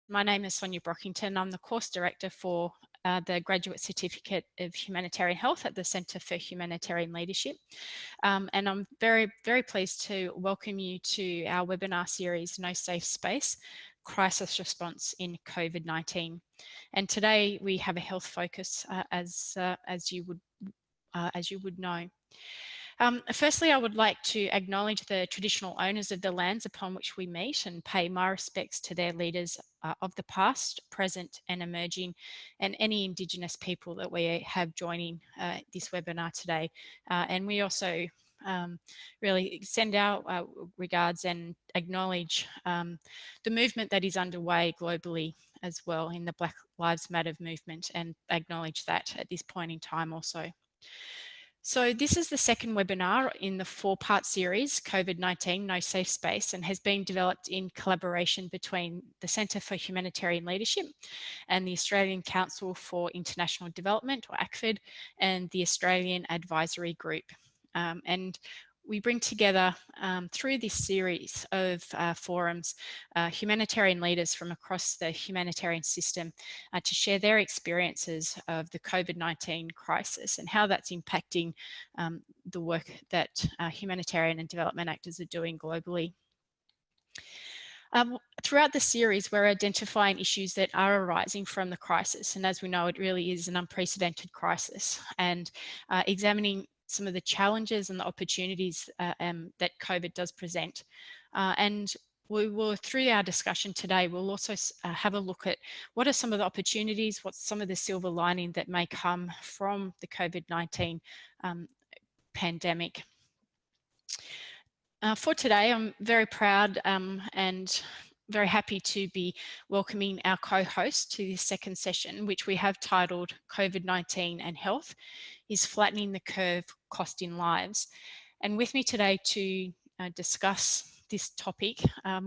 My name is Sonia Brockington. I'm the course director for the Graduate Certificate of Humanitarian Health at the Centre for Humanitarian Leadership. And I'm very, very pleased to welcome you to our webinar series, No Safe Space, Crisis Response in COVID-19. And today we have a health focus as you would know. Firstly, I would like to acknowledge the traditional owners of the lands upon which we meet and pay my respects to their leaders of the past, present and emerging, and any Indigenous people that we have joining this webinar today. And we also really send our regards and acknowledge the movement that is underway globally as well in the Black Lives Matter movement, and acknowledge that at this point in time also. So this is the second webinar in the 4-part series, COVID-19, No Safe Space, and has been developed in collaboration between the Centre for Humanitarian Leadership and the Australian Council for International Development, or ACFID, and the Australian Advisory Group. And we bring together through this series of forums humanitarian leaders from across the humanitarian system to share their experiences of the COVID-19 crisis and how that's impacting the work that humanitarian and development actors are doing globally. Throughout the series, we're identifying issues that are arising from the crisis, and as we know, it really is an unprecedented crisis, and examining some of the challenges and the opportunities that COVID does present. And we will, through our discussion today, we'll also have a look at what are some of the opportunities, what's some of the silver lining that may come from the COVID-19 pandemic. For today, I'm very proud and very happy to be welcoming our co-host to this second session, which we have titled COVID-19 and Health is Flattening the Curve, Costing Lives. And with me today to discuss this topic,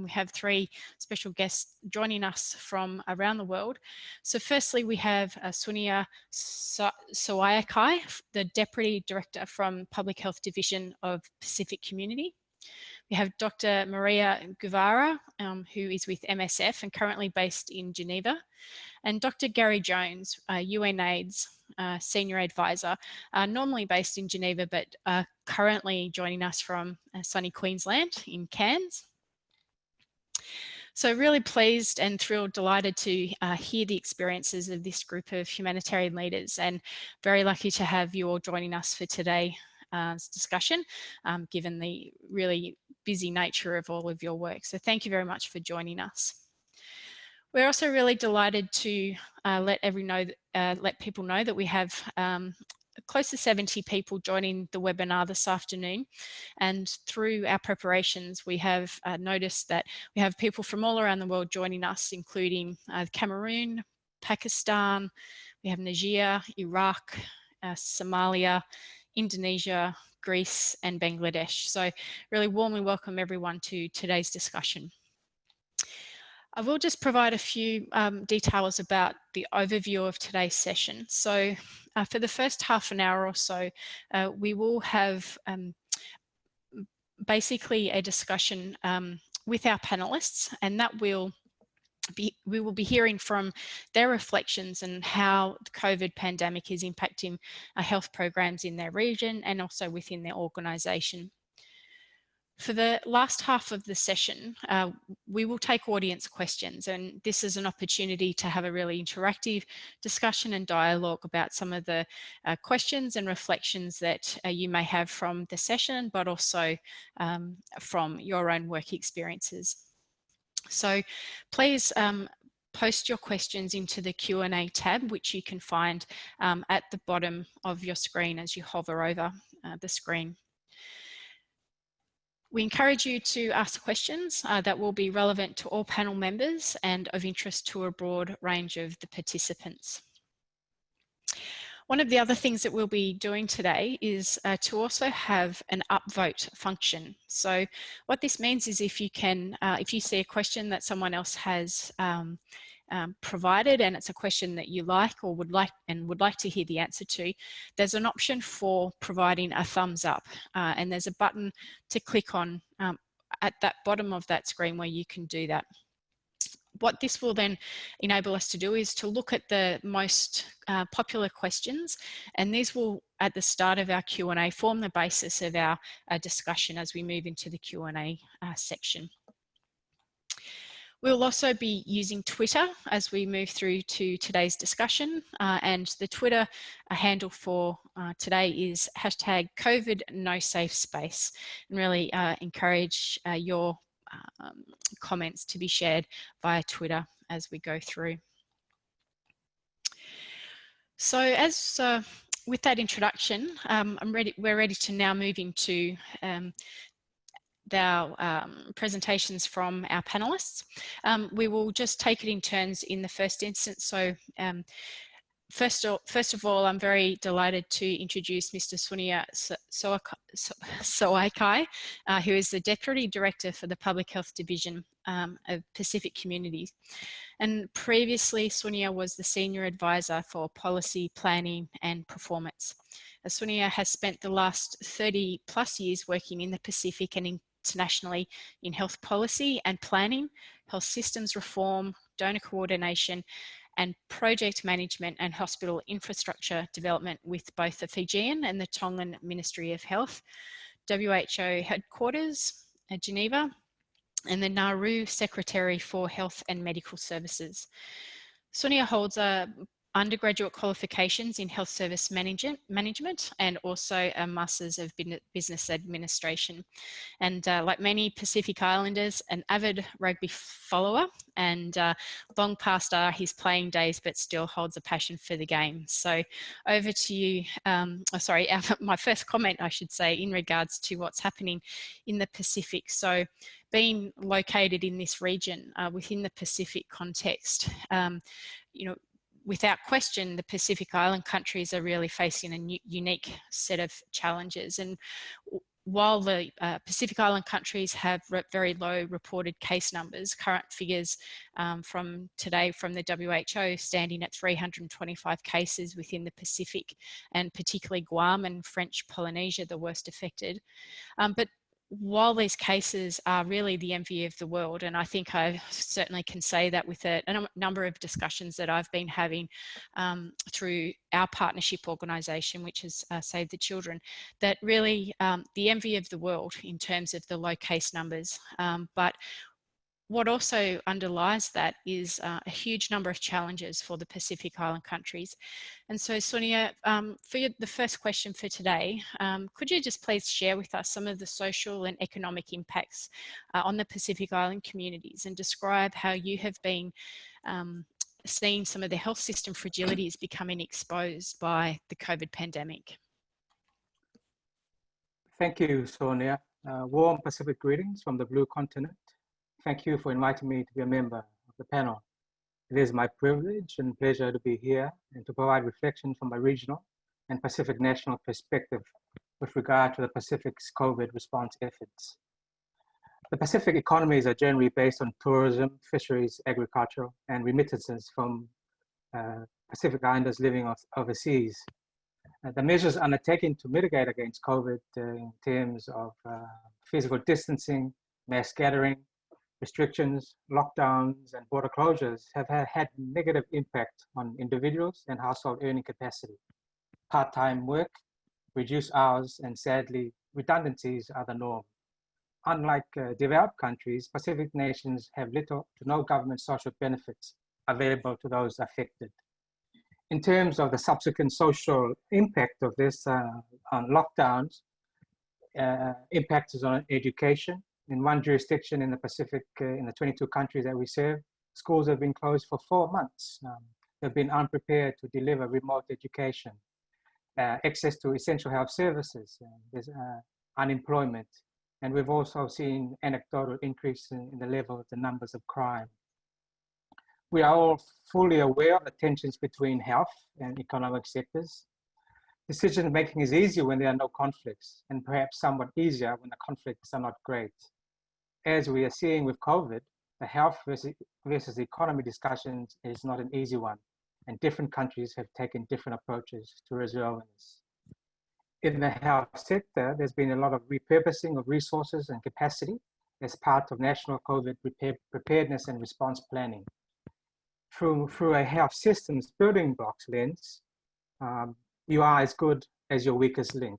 we have 3 special guests joining us from around the world. So firstly, we have Sunia Sawayakai, the Deputy Director from Public Health Division of Pacific Community. We have Dr. Maria Guevara, who is with MSF and currently based in Geneva, and Dr. Gary Jones, UNAIDS Senior Advisor, normally based in Geneva, but currently joining us from sunny Queensland in Cairns. So really pleased and thrilled, delighted to hear the experiences of this group of humanitarian leaders, and very lucky to have you all joining us for today's discussion, given the really busy nature of all of your work. So thank you very much for joining us. We're also really delighted to let people know that we have close to 70 people joining the webinar this afternoon. And through our preparations, we have noticed that we have people from all around the world joining us, including Cameroon, Pakistan, we have Nigeria, Iraq, Somalia, Indonesia, Greece, and Bangladesh. So really warmly welcome everyone to today's discussion. I will just provide a few details about the overview of today's session. So for the first half an hour or so, we will have basically a discussion with our panelists, and that we will be hearing from their reflections and how the COVID pandemic is impacting health programs in their region and also within their organisation. For the last half of the session, we will take audience questions, and this is an opportunity to have a really interactive discussion and dialogue about some of the questions and reflections that you may have from the session, but also from your own work experiences. So please post your questions into the Q&A tab, which you can find at the bottom of your screen as you hover over the screen. We encourage you to ask questions that will be relevant to all panel members and of interest to a broad range of the participants. One of the other things that we'll be doing today is to also have an upvote function. So what this means is if you see a question that someone else has provided and it's a question that you like or would like to hear the answer to, there's an option for providing a thumbs up, and there's a button to click on at that bottom of that screen where you can do that. what this will then enable us to do is to look at the most popular questions, and these will, at the start of our Q&A, form the basis of our discussion as we move into the Q&A section. We'll also be using Twitter as we move through to today's discussion, and the Twitter handle for today is #COVIDNoSafeSpace, and really encourage your comments to be shared via Twitter as we go through. So as with that introduction, we're ready to now move into our presentations from our panelists. We will just take it in turns in the first instance. So first of all, I'm very delighted to introduce Mr. Sonia Soaikai, who is the Deputy Director for the Public Health Division of Pacific Communities. And previously, Sonia was the Senior Advisor for Policy, Planning and Performance. Sonia has spent the last 30 plus years working in the Pacific and internationally in health policy and planning, health systems reform, donor coordination, and project management and hospital infrastructure development with both the Fijian and the Tongan Ministry of Health, WHO headquarters at Geneva, and the Nauru Secretary for Health and Medical Services. Sonia holds undergraduate qualifications in health service management and also a Masters of Business Administration. And like many Pacific Islanders, an avid rugby follower, and long past are his playing days, but still holds a passion for the game. So over to you. My first comment, I should say, in regards to what's happening in the Pacific. So being located in this region within the Pacific context, without question, the Pacific Island countries are really facing a unique set of challenges. And while the Pacific Island countries have very low reported case numbers, current figures from today from the WHO standing at 325 cases within the Pacific, and particularly Guam and French Polynesia, the worst affected. But while these cases are really the envy of the world, and I think I certainly can say that with a number of discussions that I've been having through our partnership organisation, which is Save the Children, that really the envy of the world in terms of the low case numbers. But what also underlies that is a huge number of challenges for the Pacific Island countries. And so, Sonia, for the first question for today, could you just please share with us some of the social and economic impacts on the Pacific Island communities, and describe how you have been seeing some of the health system fragilities becoming exposed by the COVID pandemic? Thank you, Sonia. Warm Pacific greetings from the Blue Continent. Thank you for inviting me to be a member of the panel. It is my privilege and pleasure to be here and to provide reflection from a regional and Pacific national perspective with regard to the Pacific's COVID response efforts. The Pacific economies are generally based on tourism, fisheries, agriculture, and remittances from Pacific Islanders living overseas. The measures undertaken to mitigate against COVID in terms of physical distancing, mass gathering, restrictions, lockdowns, and border closures have had negative impact on individuals and household earning capacity. Part-time work, reduced hours, and sadly, redundancies are the norm. Unlike developed countries, Pacific nations have little to no government social benefits available to those affected. In terms of the subsequent social impact of this on lockdowns, impact is on education. In one jurisdiction in the Pacific, in the 22 countries that we serve, schools have been closed for 4 months. They've been unprepared to deliver remote education, access to essential health services, there's unemployment, and we've also seen anecdotal increase in the level of the numbers of crime. We are all fully aware of the tensions between health and economic sectors. Decision making is easier when there are no conflicts, and perhaps somewhat easier when the conflicts are not great. As we are seeing with COVID, the health versus economy discussions is not an easy one, and different countries have taken different approaches to resolving this. In the health sector, there's been a lot of repurposing of resources and capacity as part of national COVID preparedness and response planning. Through a health systems building blocks lens, you are as good as your weakest link.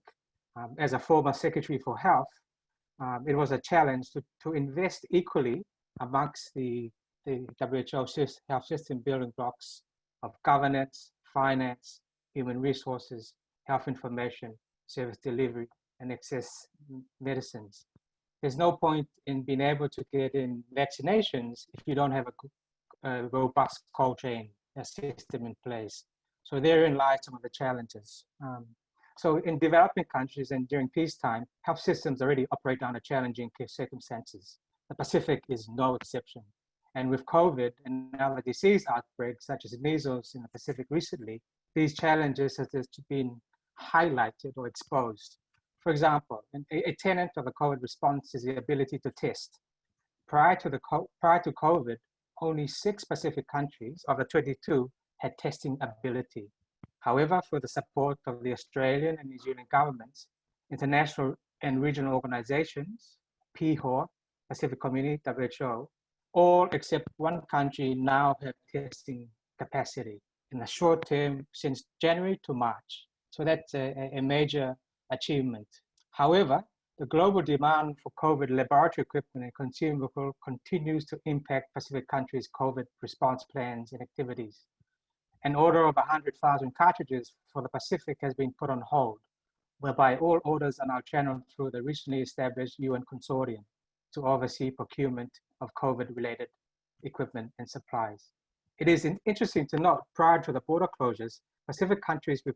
As a former Secretary for Health, it was a challenge to invest equally amongst the WHO health system building blocks of governance, finance, human resources, health information, service delivery, and access medicines. There's no point in being able to get in vaccinations if you don't have a robust cold chain system in place. So therein lies some of the challenges. So in developing countries and during peacetime, health systems already operate under challenging circumstances. The Pacific is no exception. And with COVID and other disease outbreaks, such as measles in the Pacific recently, these challenges have just been highlighted or exposed. For example, a tenet of the COVID response is the ability to test. Prior to COVID, only 6 Pacific countries of the 22 had testing ability. However, for the support of the Australian and New Zealand governments, international and regional organizations, PHOR, Pacific Community, WHO, all except one country now have testing capacity in the short term since January to March. So that's a major achievement. However, the global demand for COVID laboratory equipment and consumable continues to impact Pacific countries' COVID response plans and activities. An order of 100,000 cartridges for the Pacific has been put on hold, whereby all orders are now channeled through the recently established UN consortium to oversee procurement of COVID-related equipment and supplies. It is interesting to note, prior to the border closures, Pacific countries with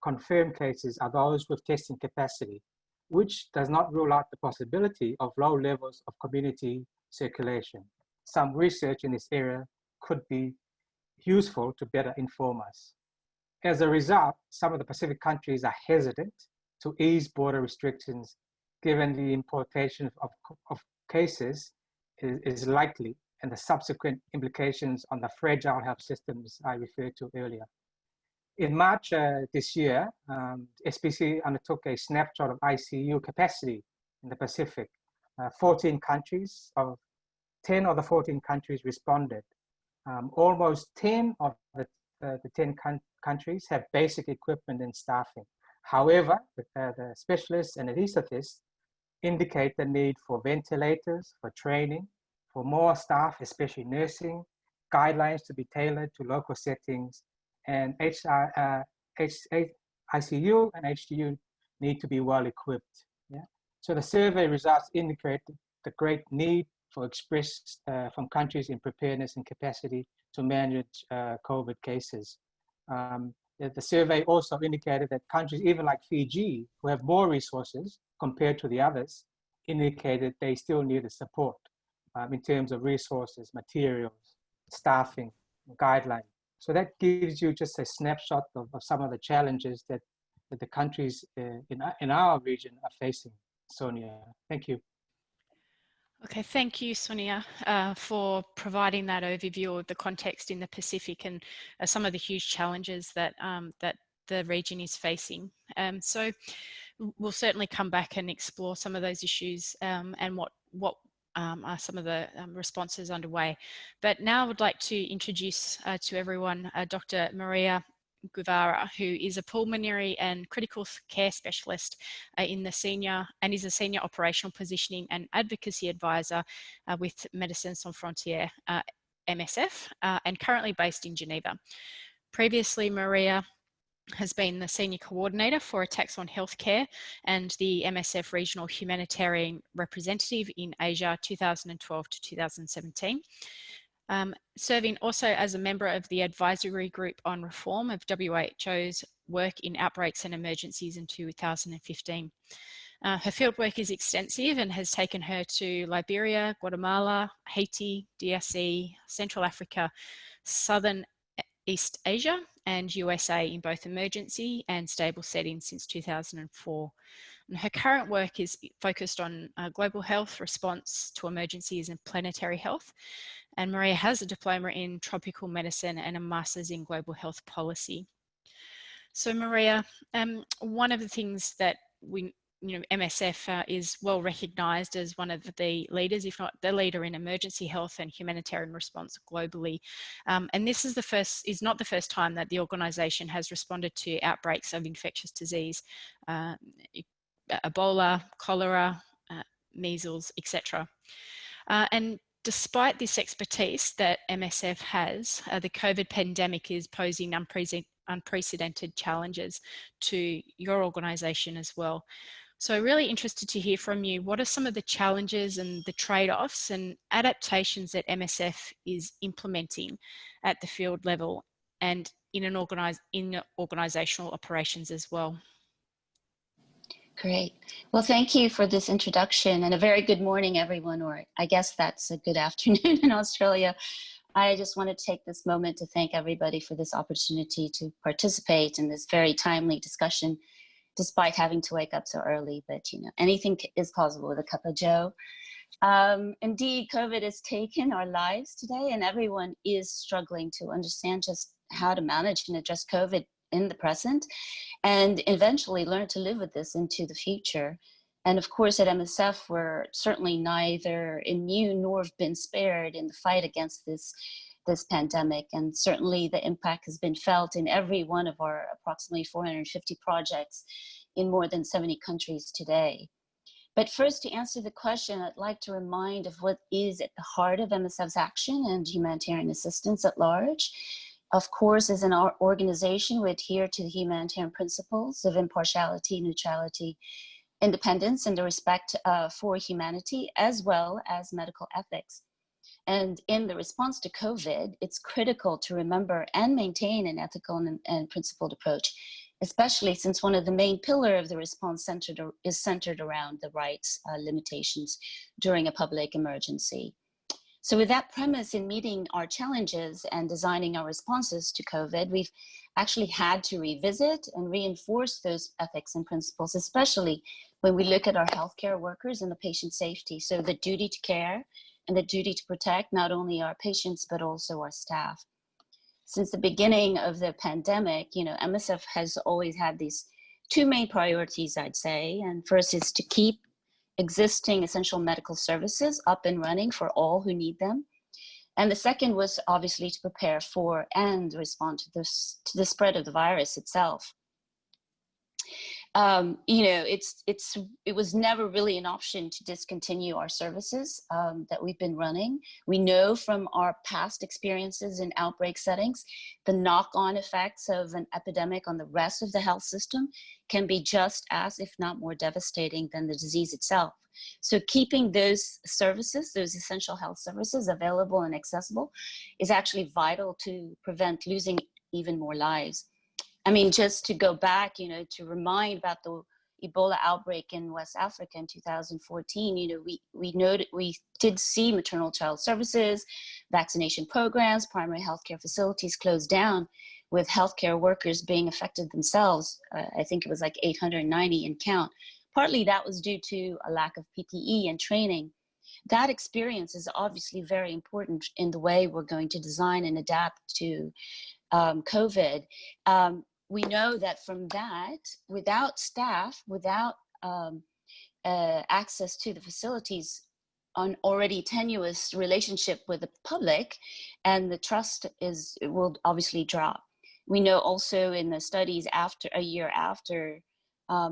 confirmed cases are those with testing capacity, which does not rule out the possibility of low levels of community circulation. Some research in this area could be useful to better inform us. As a result, some of the Pacific countries are hesitant to ease border restrictions given the importation of cases is likely and the subsequent implications on the fragile health systems I referred to earlier. In March this year, SPC undertook a snapshot of ICU capacity in the Pacific. 10 of the 14 countries responded. Almost 10 of the 10 countries have basic equipment and staffing. However, the specialists and anesthetists indicate the need for ventilators, for training, for more staff, especially nursing, guidelines to be tailored to local settings, and ICU and HDU need to be well equipped. Yeah? So the survey results indicate the great need for expressed from countries in preparedness and capacity to manage COVID cases. The survey also indicated that countries, even like Fiji, who have more resources compared to the others, indicated they still needed support in terms of resources, materials, staffing, guidelines. So that gives you just a snapshot of some of the challenges that the countries in our region are facing. Sonia, thank you. Okay, thank you, Sonia, for providing that overview of the context in the Pacific and some of the huge challenges that that the region is facing. So we'll certainly come back and explore some of those issues and what are some of the responses underway. But now I would like to introduce to everyone Dr. Maria Guevara, who is a pulmonary and critical care specialist is a senior operational positioning and advocacy advisor with Médecins Sans Frontières, MSF, and currently based in Geneva. Previously, Maria has been the senior coordinator for attacks on healthcare and the MSF regional humanitarian representative in Asia 2012 to 2017. Serving also as a member of the advisory group on reform of WHO's work in outbreaks and emergencies in 2015. Her fieldwork is extensive and has taken her to Liberia, Guatemala, Haiti, DRC, Central Africa, Southern East Asia, and USA in both emergency and stable settings since 2004. And her current work is focused on global health, response to emergencies, and planetary health. And Maria has a diploma in tropical medicine and a master's in global health policy. So Maria, one of the things that MSF is well recognised as one of the leaders, if not the leader, in emergency health and humanitarian response globally. And this is not the first time that the organisation has responded to outbreaks of infectious disease, Ebola, cholera, measles, etc. And despite this expertise that MSF has, the COVID pandemic is posing unprecedented challenges to your organisation as well. So really interested to hear from you. What are some of the challenges and the trade-offs and adaptations that MSF is implementing at the field level and in organisational operations as well? Great. Well, thank you for this introduction, and a very good morning, everyone, or I guess that's a good afternoon in Australia. I just want to take this moment to thank everybody for this opportunity to participate in this very timely discussion, despite having to wake up so early. But, anything is possible with a cup of joe. Indeed, COVID has taken our lives today, and everyone is struggling to understand just how to manage and address COVID in the present, and eventually learn to live with this into the future. And of course, at MSF, we're certainly neither immune nor have been spared in the fight against this pandemic. And certainly the impact has been felt in every one of our approximately 450 projects in more than 70 countries today. But first, to answer the question, I'd like to remind of what is at the heart of MSF's action and humanitarian assistance at large. Of course, as an organization, we adhere to the humanitarian principles of impartiality, neutrality, independence, and the respect for humanity, as well as medical ethics. And in the response to COVID, it's critical to remember and maintain an ethical and principled approach, especially since one of the main pillars of the response is centered around the rights limitations during a public emergency. So with that premise in meeting our challenges and designing our responses to COVID, we've actually had to revisit and reinforce those ethics and principles, especially when we look at our healthcare workers and the patient safety. So the duty to care and the duty to protect not only our patients, but also our staff. Since the beginning of the pandemic, MSF has always had these two main priorities, I'd say. And first is to keep existing essential medical services up and running for all who need them. And the second was obviously to prepare for and respond to the spread of the virus itself. It was never really an option to discontinue our services that we've been running. We know from our past experiences in outbreak settings, the knock-on effects of an epidemic on the rest of the health system can be just as, if not more devastating than the disease itself. So keeping those services, those essential health services available and accessible is actually vital to prevent losing even more lives. I mean, just to go back, to remind about the Ebola outbreak in West Africa in 2014, we did see maternal child services, vaccination programs, primary healthcare facilities closed down, with healthcare workers being affected themselves. I think it was like 890 in count. Partly that was due to a lack of PPE and training. That experience is obviously very important in the way we're going to design and adapt to COVID. We know that from that, without staff, without access to the facilities, an already tenuous relationship with the public, and the trust will obviously drop. We know also in the studies a year after,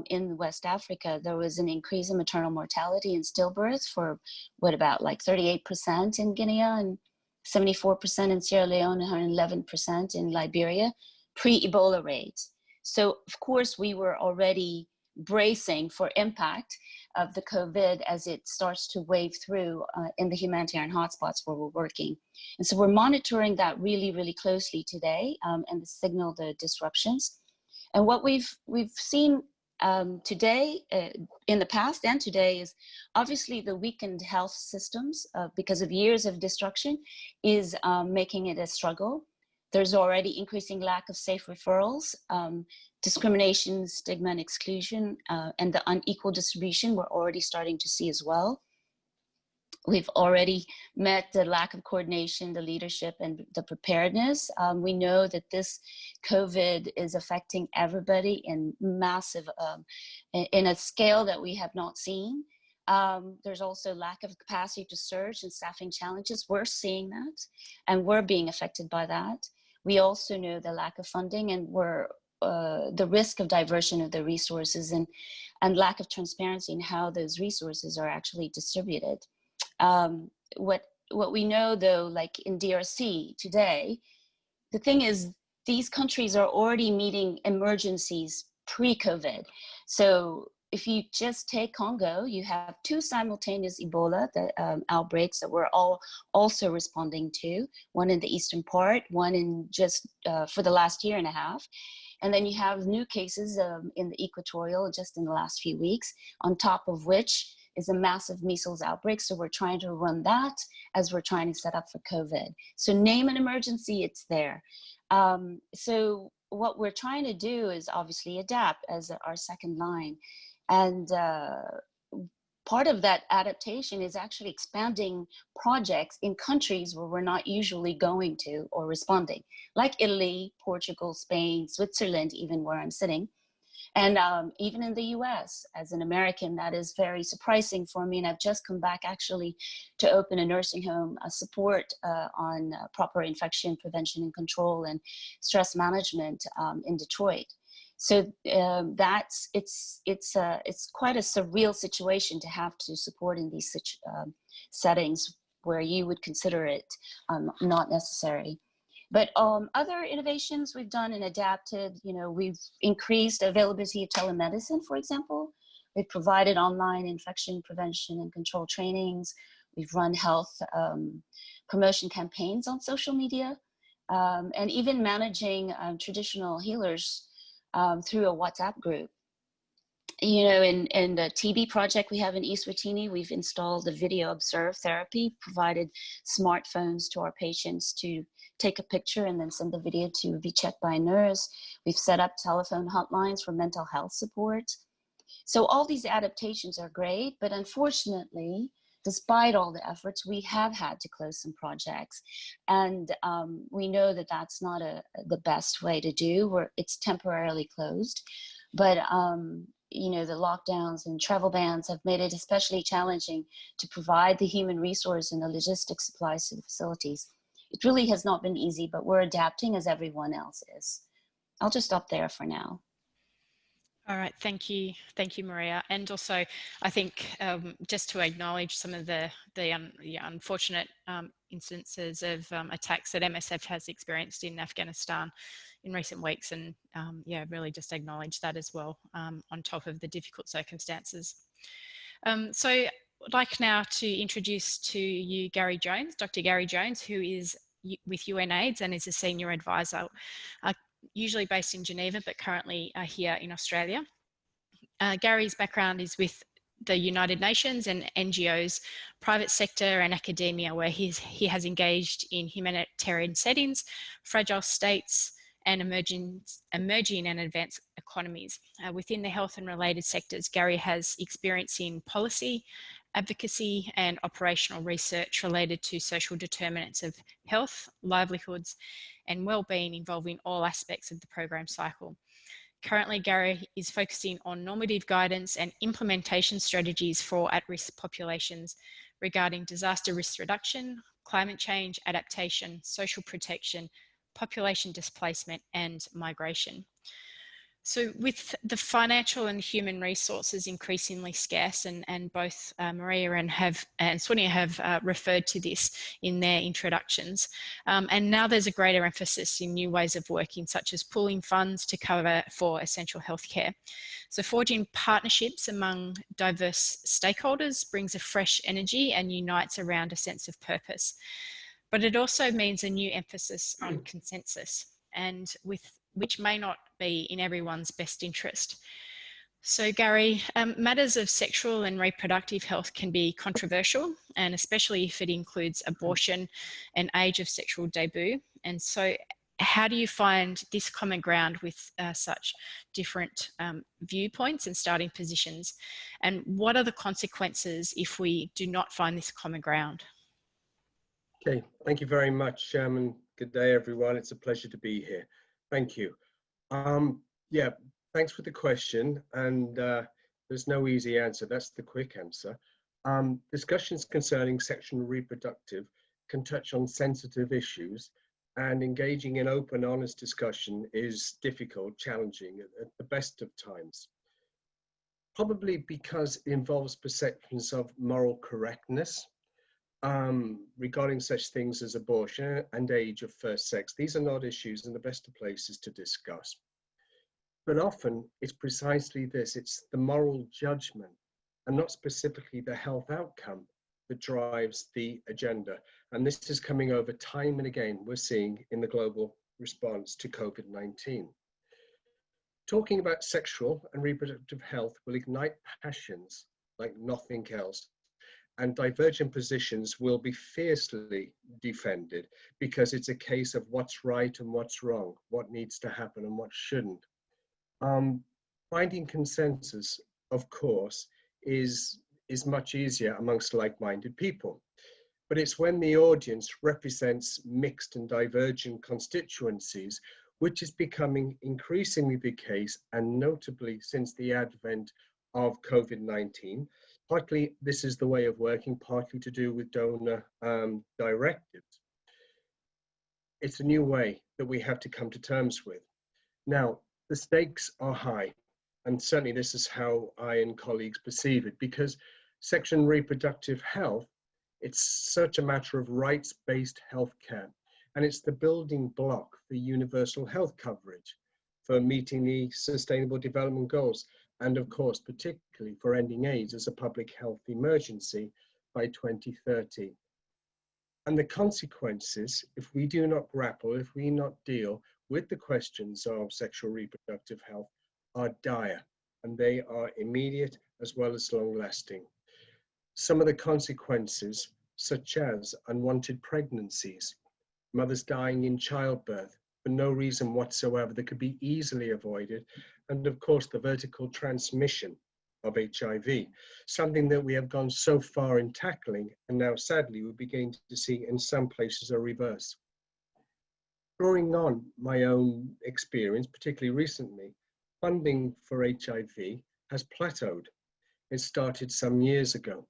in West Africa, there was an increase in maternal mortality and stillbirth for about like 38% in Guinea and 74% in Sierra Leone and 111% in Liberia, pre-Ebola rates. So of course we were already bracing for impact of the COVID as it starts to wave through in the humanitarian hotspots where we're working. And so we're monitoring that really, really closely today and the signal the disruptions. And what we've seen today, in the past and today, is obviously the weakened health systems because of years of destruction is making it a struggle. There's already increasing lack of safe referrals, discrimination, stigma, and exclusion, and the unequal distribution we're already starting to see as well. We've already met the lack of coordination, the leadership, and the preparedness. We know that this COVID is affecting everybody in massive, in a scale that we have not seen. There's also lack of capacity to surge and staffing challenges. We're seeing that, and we're being affected by that. We also know the lack of funding, and the risk of diversion of the resources and lack of transparency in how those resources are actually distributed. What we know, though, like in DRC today, the thing is these countries are already meeting emergencies pre-COVID. So if you just take Congo, you have 2 simultaneous Ebola outbreaks that we're all also responding to, one in the eastern part, one in just for the last year and a half. And then you have new cases in the equatorial just in the last few weeks, on top of which is a massive measles outbreak. So we're trying to run that as we're trying to set up for COVID. So name an emergency, it's there. So what we're trying to do is obviously adapt as our second line. And part of that adaptation is actually expanding projects in countries where we're not usually going to or responding, like Italy, Portugal, Spain, Switzerland, even where I'm sitting. And even in the US, as an American, that is very surprising for me. And I've just come back actually to open a nursing home, support on proper infection prevention and control and stress management in Detroit. So it's quite a surreal situation to have to support in these settings where you would consider it not necessary. But other innovations we've done and adapted, we've increased availability of telemedicine, for example. We've provided online infection prevention and control trainings. We've run health promotion campaigns on social media, and even managing traditional healers through a WhatsApp group. In the TB project we have in East Watini, we've installed the video observe therapy, provided smartphones to our patients to take a picture and then send the video to be checked by a nurse. We've set up telephone hotlines for mental health support. So all these adaptations are great, but unfortunately, despite all the efforts, we have had to close some projects. And we know that that's not the best way to do, where it's temporarily closed. But the lockdowns and travel bans have made it especially challenging to provide the human resource and the logistics supplies to the facilities. It really has not been easy, but we're adapting as everyone else is. I'll just stop there for now. All right, thank you, Maria. And also, I think just to acknowledge some of the unfortunate instances of attacks that MSF has experienced in Afghanistan in recent weeks, and really just acknowledge that as well, on top of the difficult circumstances. So I'd like now to introduce to you Gary Jones, Dr. Gary Jones, who is with UNAIDS and is a senior advisor, usually based in Geneva, but currently here in Australia. Gary's background is with the United Nations and NGOs, private sector and academia, where he has engaged in humanitarian settings, fragile states, and emerging and advanced economies. Within the health and related sectors, Gary has experience in policy, advocacy, and operational research related to social determinants of health, livelihoods, and well-being involving all aspects of the program cycle. Currently, Gary is focusing on normative guidance and implementation strategies for at-risk populations regarding disaster risk reduction, climate change, adaptation, social protection, population displacement, and migration. So with the financial and human resources increasingly scarce, and both Maria and Sonia have referred to this in their introductions, and now there's a greater emphasis in new ways of working, such as pooling funds to cover for essential healthcare. So forging partnerships among diverse stakeholders brings a fresh energy and unites around a sense of purpose. But it also means a new emphasis on consensus, and which may not be in everyone's best interest. So Gary, matters of sexual and reproductive health can be controversial, and especially if it includes abortion and age of sexual debut. And so how do you find this common ground with such different viewpoints and starting positions? And what are the consequences if we do not find this common ground? Okay, thank you very much, Chairman. Good day, everyone. It's a pleasure to be here. Thank you. Yeah, thanks for the question. And there's no easy answer. That's the quick answer. Discussions concerning sexual and reproductive can touch on sensitive issues, and engaging in open, honest discussion is difficult, challenging at the best of times. Probably because it involves perceptions of moral correctness regarding such things as abortion and age of first sex. These are not issues in the best of places to discuss. But often it's precisely this, it's the moral judgment and not specifically the health outcome that drives the agenda. And this is coming over time and again, we're seeing in the global response to COVID-19. Talking about sexual and reproductive health will ignite passions like nothing else. And divergent positions will be fiercely defended because it's a case of what's right and what's wrong, what needs to happen and what shouldn't. Finding consensus, of course, is much easier amongst like-minded people. But it's when the audience represents mixed and divergent constituencies, which is becoming increasingly the case, and notably since the advent of COVID-19. Partly this is the way of working, partly to do with donor directives. It's a new way that we have to come to terms with. Now, the stakes are high, and certainly this is how I and colleagues perceive it, because sexual and reproductive health, it's such a matter of rights-based healthcare, and it's the building block for universal health coverage, for meeting the Sustainable Development Goals, and of course, particularly for ending AIDS as a public health emergency by 2030. And the consequences, if we do not grapple, if we not deal with the questions of sexual reproductive health, are dire, and they are immediate as well as long-lasting. Some of the consequences, such as unwanted pregnancies, mothers dying in childbirth for no reason whatsoever that could be easily avoided, and of course the vertical transmission of HIV, something that we have gone so far in tackling, and now sadly we're beginning to see in some places a reverse. Drawing on my own experience, particularly recently, funding for HIV has plateaued. It started some years ago.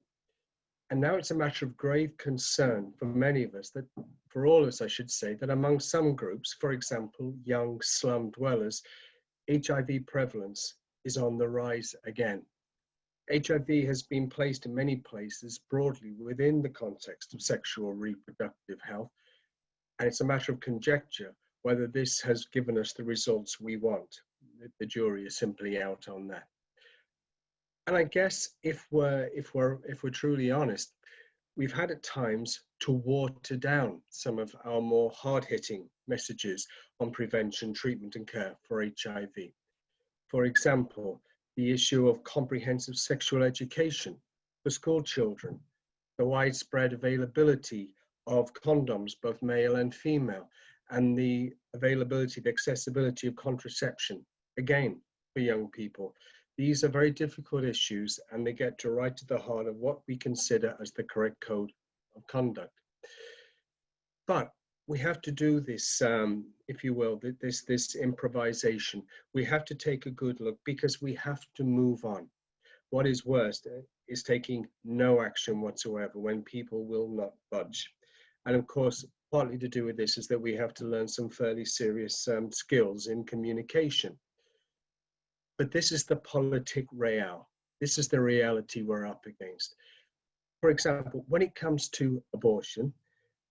And now it's a matter of grave concern for many of us, that for all of us, I should say, that among some groups, for example, young slum dwellers, HIV prevalence is on the rise again. HIV has been placed in many places broadly within the context of sexual reproductive health, and it's a matter of conjecture whether this has given us the results we want. The jury is simply out on that. And I guess if we're truly honest, we've had at times to water down some of our more hard-hitting messages on prevention, treatment and care for HIV. For example, the issue of comprehensive sexual education for school children, the widespread availability of condoms, both male and female, and the availability, the accessibility of contraception, again, for young people. These are very difficult issues, and they get right to the heart of what we consider as the correct code of conduct. But we have to do this, if you will, this improvisation. We have to take a good look because we have to move on. What is worst is taking no action whatsoever when people will not budge. And of course, partly to do with this is that we have to learn some fairly serious skills in communication. But this is the politique real. This is the reality we're up against. For example, when it comes to abortion,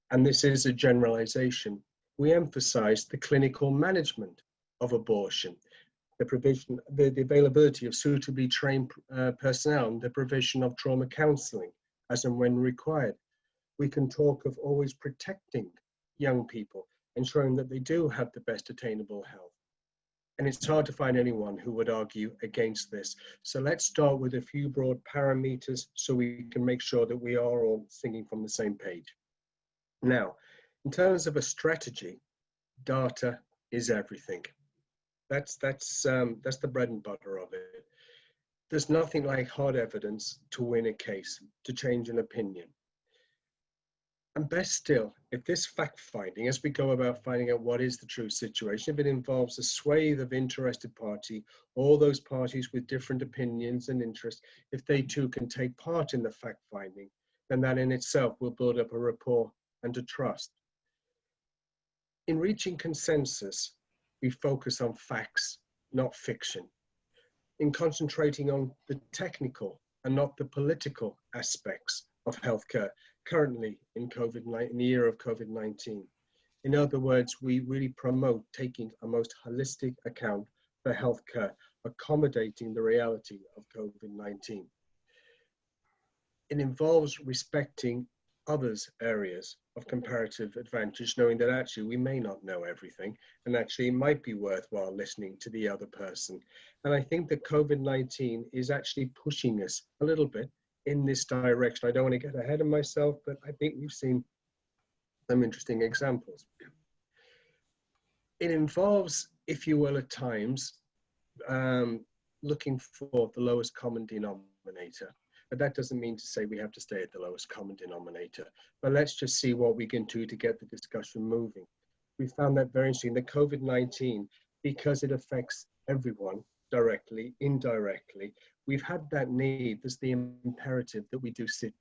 and this is a generalization, we emphasize the clinical management of abortion, the provision, the availability of suitably trained personnel, and the provision of trauma counseling as and when required. We can talk of always protecting young people, ensuring that they do have the best attainable health. And it's hard to find anyone who would argue against this. So let's start with a few broad parameters so we can make sure that we are all singing from the same page. Now, in terms of a strategy, data is everything. That's the bread and butter of it. There's nothing like hard evidence to win a case, to change an opinion. And best still, if this fact-finding, as we go about finding out what is the true situation, if it involves a swathe of interested party, all those parties with different opinions and interests, if they too can take part in the fact-finding, then that in itself will build up a rapport and a trust. In reaching consensus, we focus on facts, not fiction. In concentrating on the technical and not the political aspects of healthcare currently in the year of COVID-19. In other words, we really promote taking a most holistic account for healthcare, accommodating the reality of COVID-19. It involves respecting others' areas of comparative advantage, knowing that actually we may not know everything, and actually it might be worthwhile listening to the other person. And I think that COVID-19 is actually pushing us a little bit in this direction. I don't want to get ahead of myself, but I think we've seen some interesting examples. It involves, if you will, at times, looking for the lowest common denominator. But that doesn't mean to say we have to stay at the lowest common denominator. But let's just see what we can do to get the discussion moving. We found that very interesting, that COVID-19, because it affects everyone directly, indirectly, we've had that need, there's the imperative that we do sit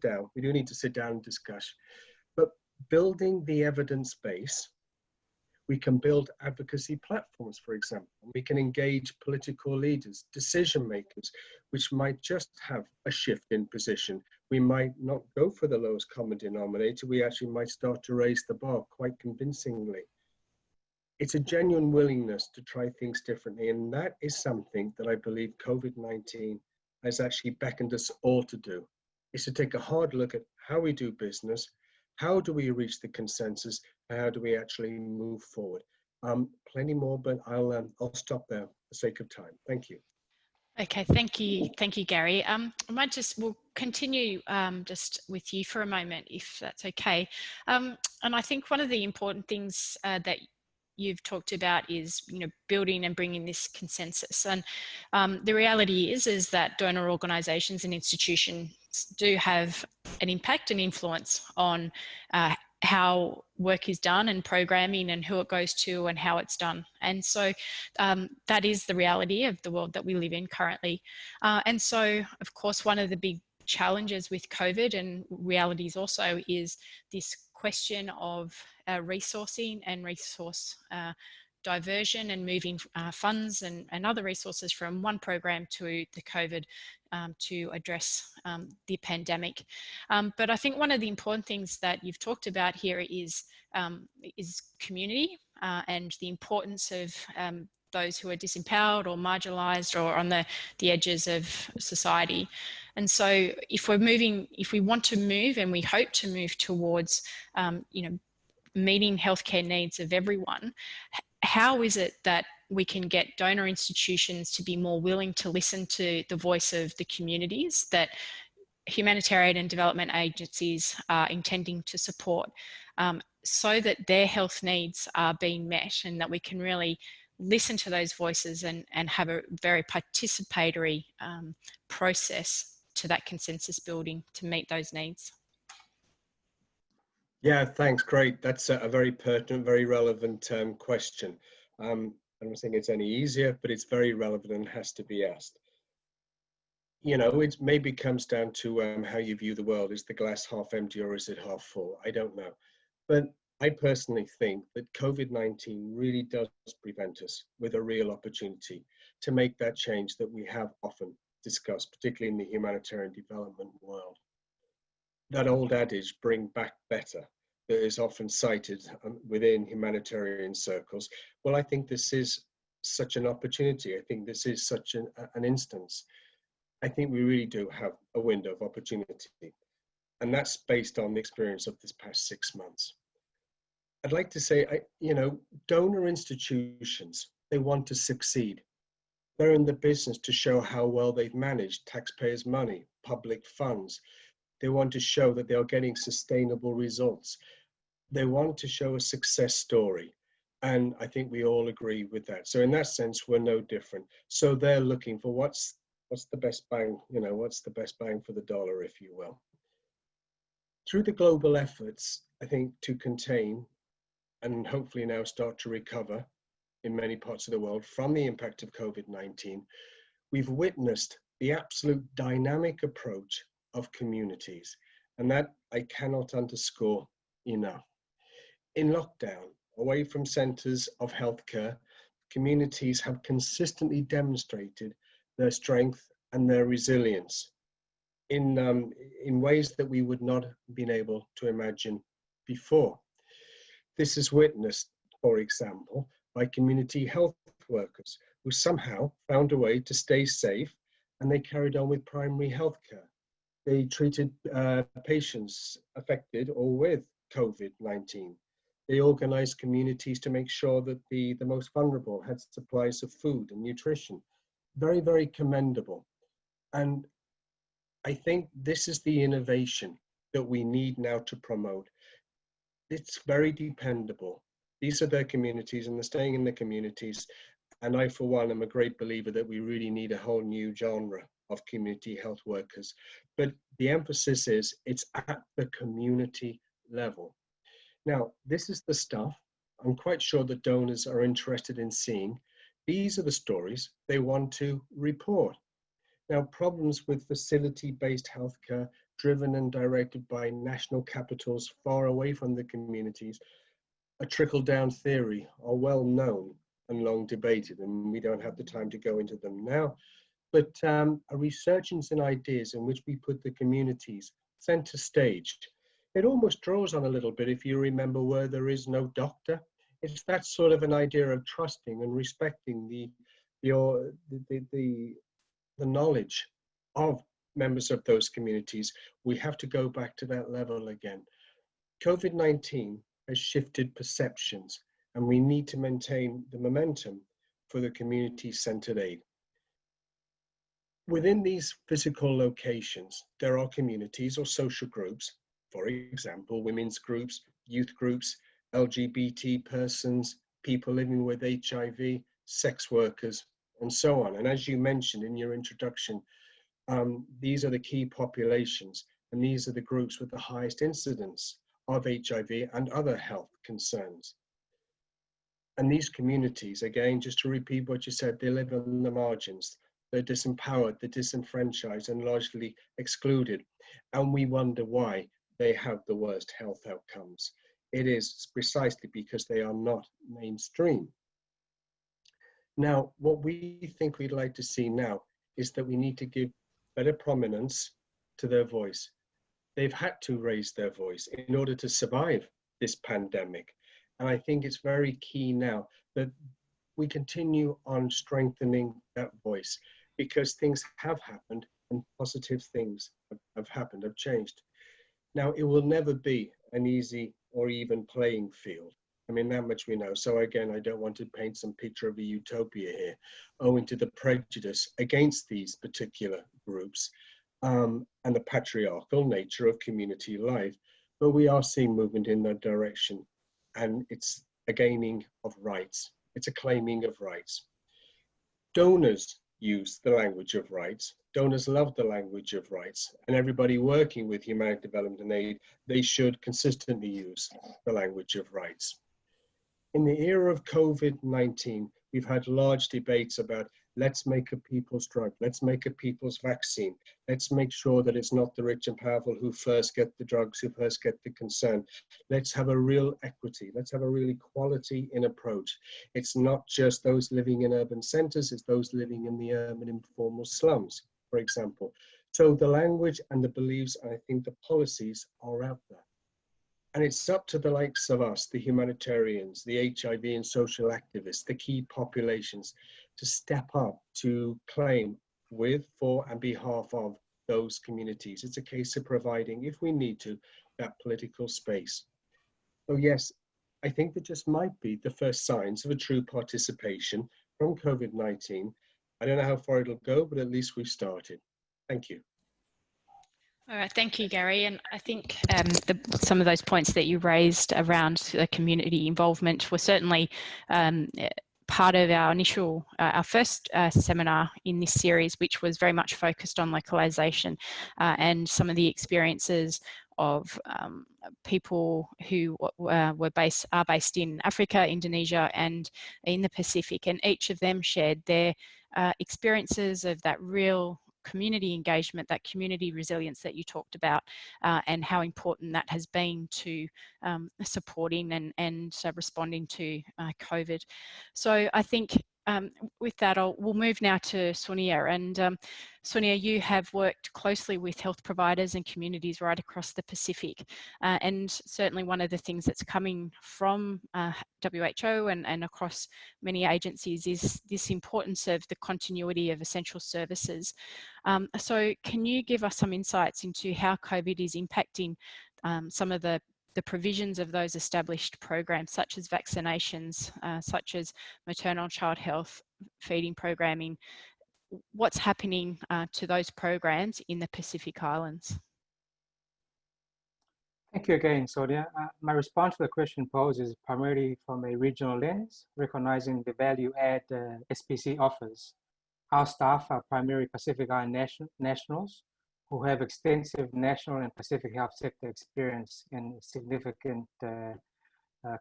down. We do need to sit down and discuss. But building the evidence base, we can build advocacy platforms, for example. We can engage political leaders, decision makers, which might just have a shift in position. We might not go for the lowest common denominator. We actually might start to raise the bar quite convincingly. It's a genuine willingness to try things differently. And that is something that I believe COVID-19 has actually beckoned us all to do, is to take a hard look at how we do business, how do we reach the consensus, and how do we actually move forward. Plenty more, but I'll stop there for the sake of time. Thank you. Okay, thank you, Gary. We'll continue just with you for a moment, if that's okay. And I think one of the important things that you've talked about is, building and bringing this consensus. And the reality is that donor organisations and institutions do have an impact and influence on how work is done and programming and who it goes to and how it's done. And so that is the reality of the world that we live in currently. And so, of course, one of the big challenges with COVID and realities also is this question of resourcing and resource diversion and moving funds and other resources from one program to the COVID to address the pandemic. But I think one of the important things that you've talked about here is community and the importance of those who are disempowered or marginalized or on the edges of society. And so if we want to move, and we hope to move towards, meeting healthcare needs of everyone, how is it that we can get donor institutions to be more willing to listen to the voice of the communities that humanitarian and development agencies are intending to support, so that their health needs are being met, and that we can really listen to those voices and have a very participatory process to that consensus building to meet those needs? Yeah, thanks. Great. That's a very pertinent, very relevant question. I'm not saying it's any easier, but it's very relevant and has to be asked. It maybe comes down to how you view the world. Is the glass half empty or is it half full? I don't know. But I personally think that COVID-19 really does present us with a real opportunity to make that change that we have often discussed, particularly in the humanitarian development world. That old adage, bring back better, that is often cited within humanitarian circles. Well, I think this is such an opportunity. I think this is such an instance. I think we really do have a window of opportunity. And that's based on the experience of this past 6 months. I'd like to say, donor institutions, they want to succeed. They're in the business to show how well they've managed taxpayers' money, public funds. They want to show that they are getting sustainable results. They want to show a success story. And I think we all agree with that. So in that sense, we're no different. So they're looking for what's the best bang, what's the best bang for the dollar, if you will. Through the global efforts, I think, to contain and hopefully now start to recover in many parts of the world from the impact of COVID-19, we've witnessed the absolute dynamic approach of communities. And that I cannot underscore enough. In lockdown, away from centers of healthcare, communities have consistently demonstrated their strength and their resilience in ways that we would not have been able to imagine before. This is witnessed, for example, by community health workers who somehow found a way to stay safe, and they carried on with primary health care. They treated patients affected or with COVID-19. They organized communities to make sure that the most vulnerable had supplies of food and nutrition. Very, very commendable. And I think this is the innovation that we need now to promote. It's very dependable. These are their communities and they're staying in the communities. And I, for one, am a great believer that we really need a whole new genre of community health workers. But the emphasis is it's at the community level. Now, this is the stuff I'm quite sure that donors are interested in seeing. These are the stories they want to report. Now, problems with facility-based healthcare driven and directed by national capitals far away from the communities, a trickle-down theory, are well known and long debated, and we don't have the time to go into them now. But a resurgence in ideas in which we put the communities center stage. It almost draws on a little bit, if you remember, where there is no doctor. It's that sort of an idea of trusting and respecting the knowledge of members of those communities. We have to go back to that level again. COVID-19 has shifted perceptions, and we need to maintain the momentum for the community-centered aid. Within these physical locations, there are communities or social groups, for example, women's groups, youth groups, LGBT persons, people living with HIV, sex workers, and so on. And as you mentioned in your introduction, these are the key populations, and these are the groups with the highest incidence of HIV and other health concerns. And these communities, again, just to repeat what you said, they live on the margins. They're disempowered, they're disenfranchised, and largely excluded. And we wonder why they have the worst health outcomes. It is precisely because they are not mainstream. Now, what we think we'd like to see now is that we need to give better prominence to their voice. They've had to raise their voice in order to survive this pandemic. And I think it's very key now that we continue on strengthening that voice, because things have happened and positive things have happened, have changed. Now, it will never be an easy or even playing field. I mean, that much we know. So again, I don't want to paint some picture of a utopia here, owing to the prejudice against these particular groups and the patriarchal nature of community life. But we are seeing movement in that direction, and it's a gaining of rights. It's a claiming of rights. Donors use the language of rights. Donors love the language of rights, and everybody working with humanitarian development and aid, they should consistently use the language of rights. In the era of COVID-19, we've had large debates about let's make a people's drug, let's make a people's vaccine, let's make sure that it's not the rich and powerful who first get the drugs, who first get the concern. Let's have a real equity, let's have a real equality in approach. It's not just those living in urban centers, it's those living in the urban informal slums, for example. So the language and the beliefs, and I think the policies are out there. And it's up to the likes of us, the humanitarians, the HIV and social activists, the key populations, to step up to claim with, for, and behalf of those communities. It's a case of providing, if we need to, that political space. So yes, I think that just might be the first signs of a true participation from COVID-19. I don't know how far it'll go, but at least we've started. Thank you. All right, thank you, Gary. And I think some of those points that you raised around the community involvement were certainly part of our initial, our first seminar in this series, which was very much focused on localization and some of the experiences of people who are based in Africa, Indonesia, and in the Pacific, and each of them shared their experiences of that real community engagement, that community resilience that you talked about, and how important that has been to supporting and responding to COVID. So I think with that, we'll move now to Sonia. And Sonia, you have worked closely with health providers and communities right across the Pacific. And certainly one of the things that's coming from WHO and across many agencies is this importance of the continuity of essential services. So can you give us some insights into how COVID is impacting some of the provisions of those established programs, such as vaccinations, such as maternal child health, feeding programming? What's happening to those programs in the Pacific Islands? Thank you again, Sonia. My response to the question posed is primarily from a regional lens, recognizing the value add SPC offers. Our staff are primarily Pacific Island nationals who have extensive national and Pacific health sector experience and significant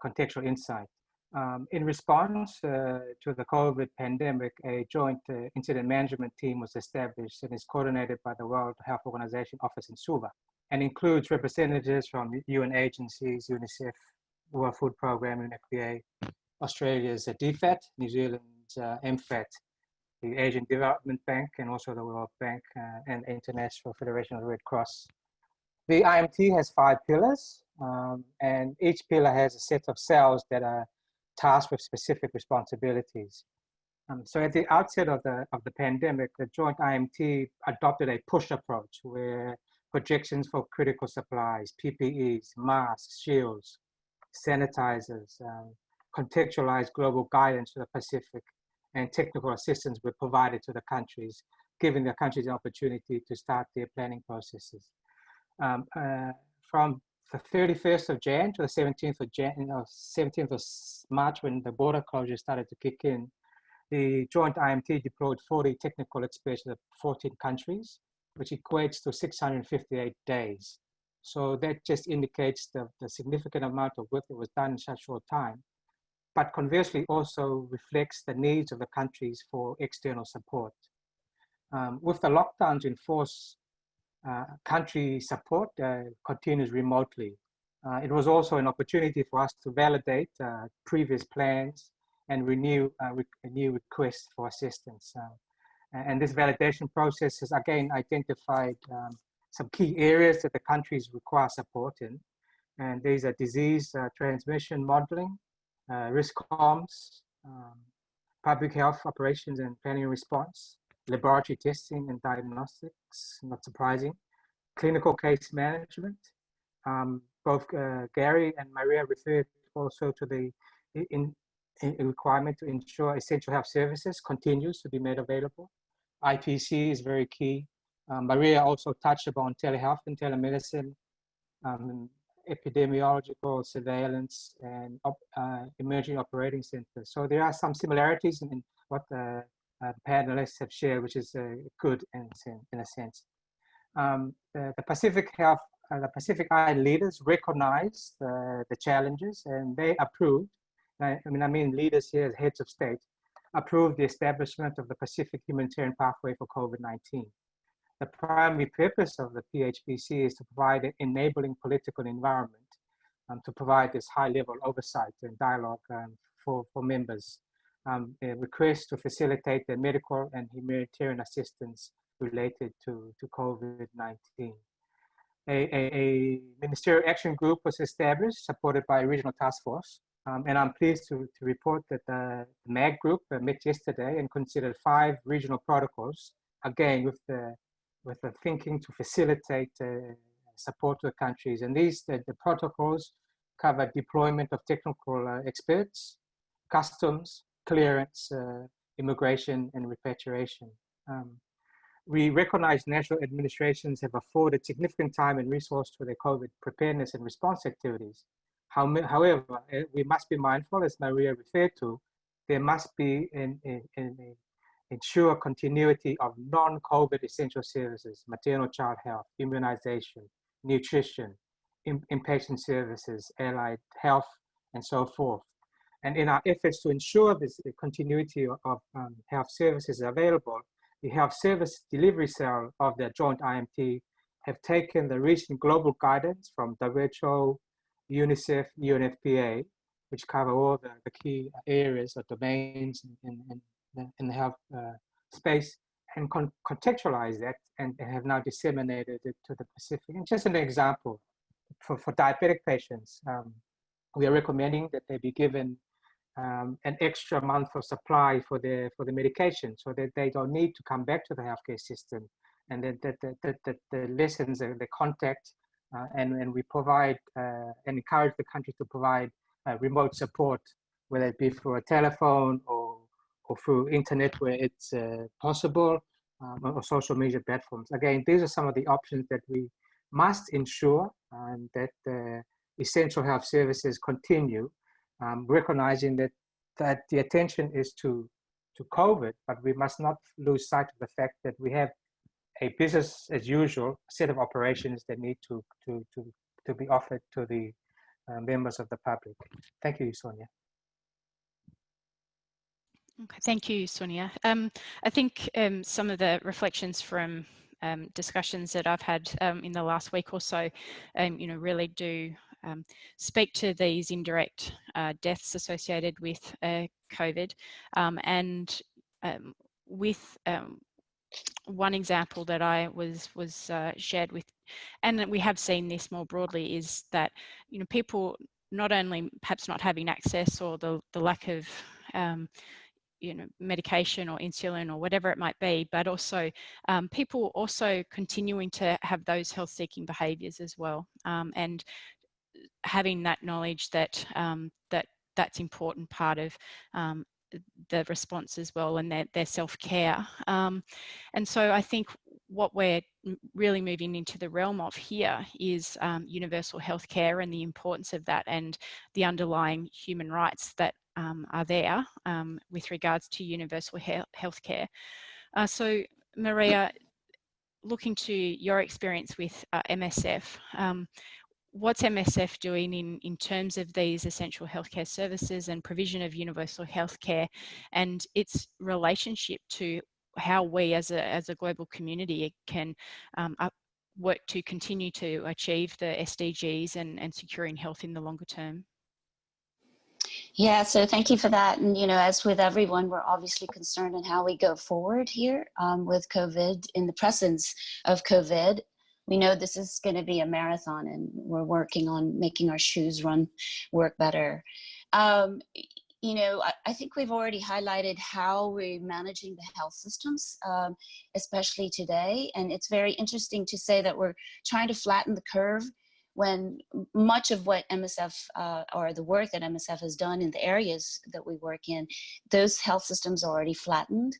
contextual insight. In response to the COVID pandemic, a joint incident management team was established and is coordinated by the World Health Organization office in Suva, and includes representatives from UN agencies, UNICEF, World Food Programme, UNFPA, Australia's DFAT, New Zealand's MFAT, the Asian Development Bank, and also the World Bank and International Federation of the Red Cross. The IMT has 5 pillars, and each pillar has a set of cells that are tasked with specific responsibilities. So at the outset of the pandemic, the joint IMT adopted a push approach where projections for critical supplies, PPEs, masks, shields, sanitizers, contextualized global guidance for the Pacific, and technical assistance were provided to the countries, giving the countries an opportunity to start their planning processes. From the 31st of Jan to the 17th of March, when the border closure started to kick in, the joint IMT deployed 40 technical experts to 14 countries, which equates to 658 days. So that just indicates the significant amount of work that was done in such a short time, but conversely also reflects the needs of the countries for external support. With the lockdowns in force, country support continues remotely. It was also an opportunity for us to validate previous plans and renew requests for assistance. And this validation process has again identified some key areas that the countries require support in. And these are disease transmission modeling, risk comms, public health operations and planning and response, laboratory testing and diagnostics, not surprising, clinical case management. Both Gary and Maria referred also to the requirement to ensure essential health services continues to be made available. IPC is very key. Maria also touched upon telehealth and telemedicine, epidemiological surveillance, and emerging operating centers. So there are some similarities in what the panelists have shared, which is good in a sense. The Pacific Island leaders recognized the challenges, and they approved. I mean leaders here as heads of state approved the establishment of the Pacific Humanitarian Pathway for COVID-19. The primary purpose of the PHPC is to provide an enabling political environment to provide this high-level oversight and dialogue for members. A request to facilitate the medical and humanitarian assistance related to COVID-19. A ministerial action group was established, supported by a regional task force. And I'm pleased to report that the MAG group met yesterday and considered 5 regional protocols, again with the thinking to facilitate support to the countries. And these the protocols cover deployment of technical experts, customs, clearance, immigration, and repatriation. we recognize national administrations have afforded significant time and resource to their COVID preparedness and response activities. However, we must be mindful, as Maria referred to, there must be ensure continuity of non-COVID essential services, maternal child health, immunization, nutrition, inpatient services, allied health, and so forth. And in our efforts to ensure this continuity of health services available, the Health Service Delivery Cell of the Joint IMT have taken the recent global guidance from WHO, UNICEF, UNFPA, which cover all the key areas or domains in the health space, and contextualize that and have now disseminated it to the Pacific. And just an example, for diabetic patients, we are recommending that they be given an extra month of supply for the medication, so that they don't need to come back to the healthcare system, and that the lessons, the contact, and we provide and encourage the country to provide remote support, whether it be through a telephone or through internet where it's possible, or social media platforms. Again, these are some of the options that we must ensure that the essential health services continue, recognizing that the attention is to COVID, but we must not lose sight of the fact that we have a business as usual set of operations that need to be offered to the members of the public. Thank you, Sonia. Okay, thank you, Sonia. I think some of the reflections from discussions that I've had in the last week or so, really do speak to these indirect deaths associated with COVID, and with one example that I was shared with, and that we have seen this more broadly, is that people not only perhaps not having access, or the lack of medication or insulin or whatever it might be, but also people also continuing to have those health-seeking behaviours as well, and having that knowledge that that's important part of the response as well, and their self-care. And so I think what we're really moving into the realm of here is universal healthcare, and the importance of that, and the underlying human rights that are there with regards to universal healthcare. So Maria, looking to your experience with MSF, what's MSF doing in terms of these essential healthcare services and provision of universal healthcare, and its relationship to how we as a global community can work to continue to achieve the SDGs and securing health in the longer term? Yeah, so thank you for that. And, as with everyone, we're obviously concerned in how we go forward here with COVID, in the presence of COVID. We know this is going to be a marathon, and we're working on making our shoes work better. I think we've already highlighted how we're managing the health systems, especially today. And it's very interesting to say that we're trying to flatten the curve, when much of what MSF or the work that MSF has done in the areas that we work in, those health systems are already flattened.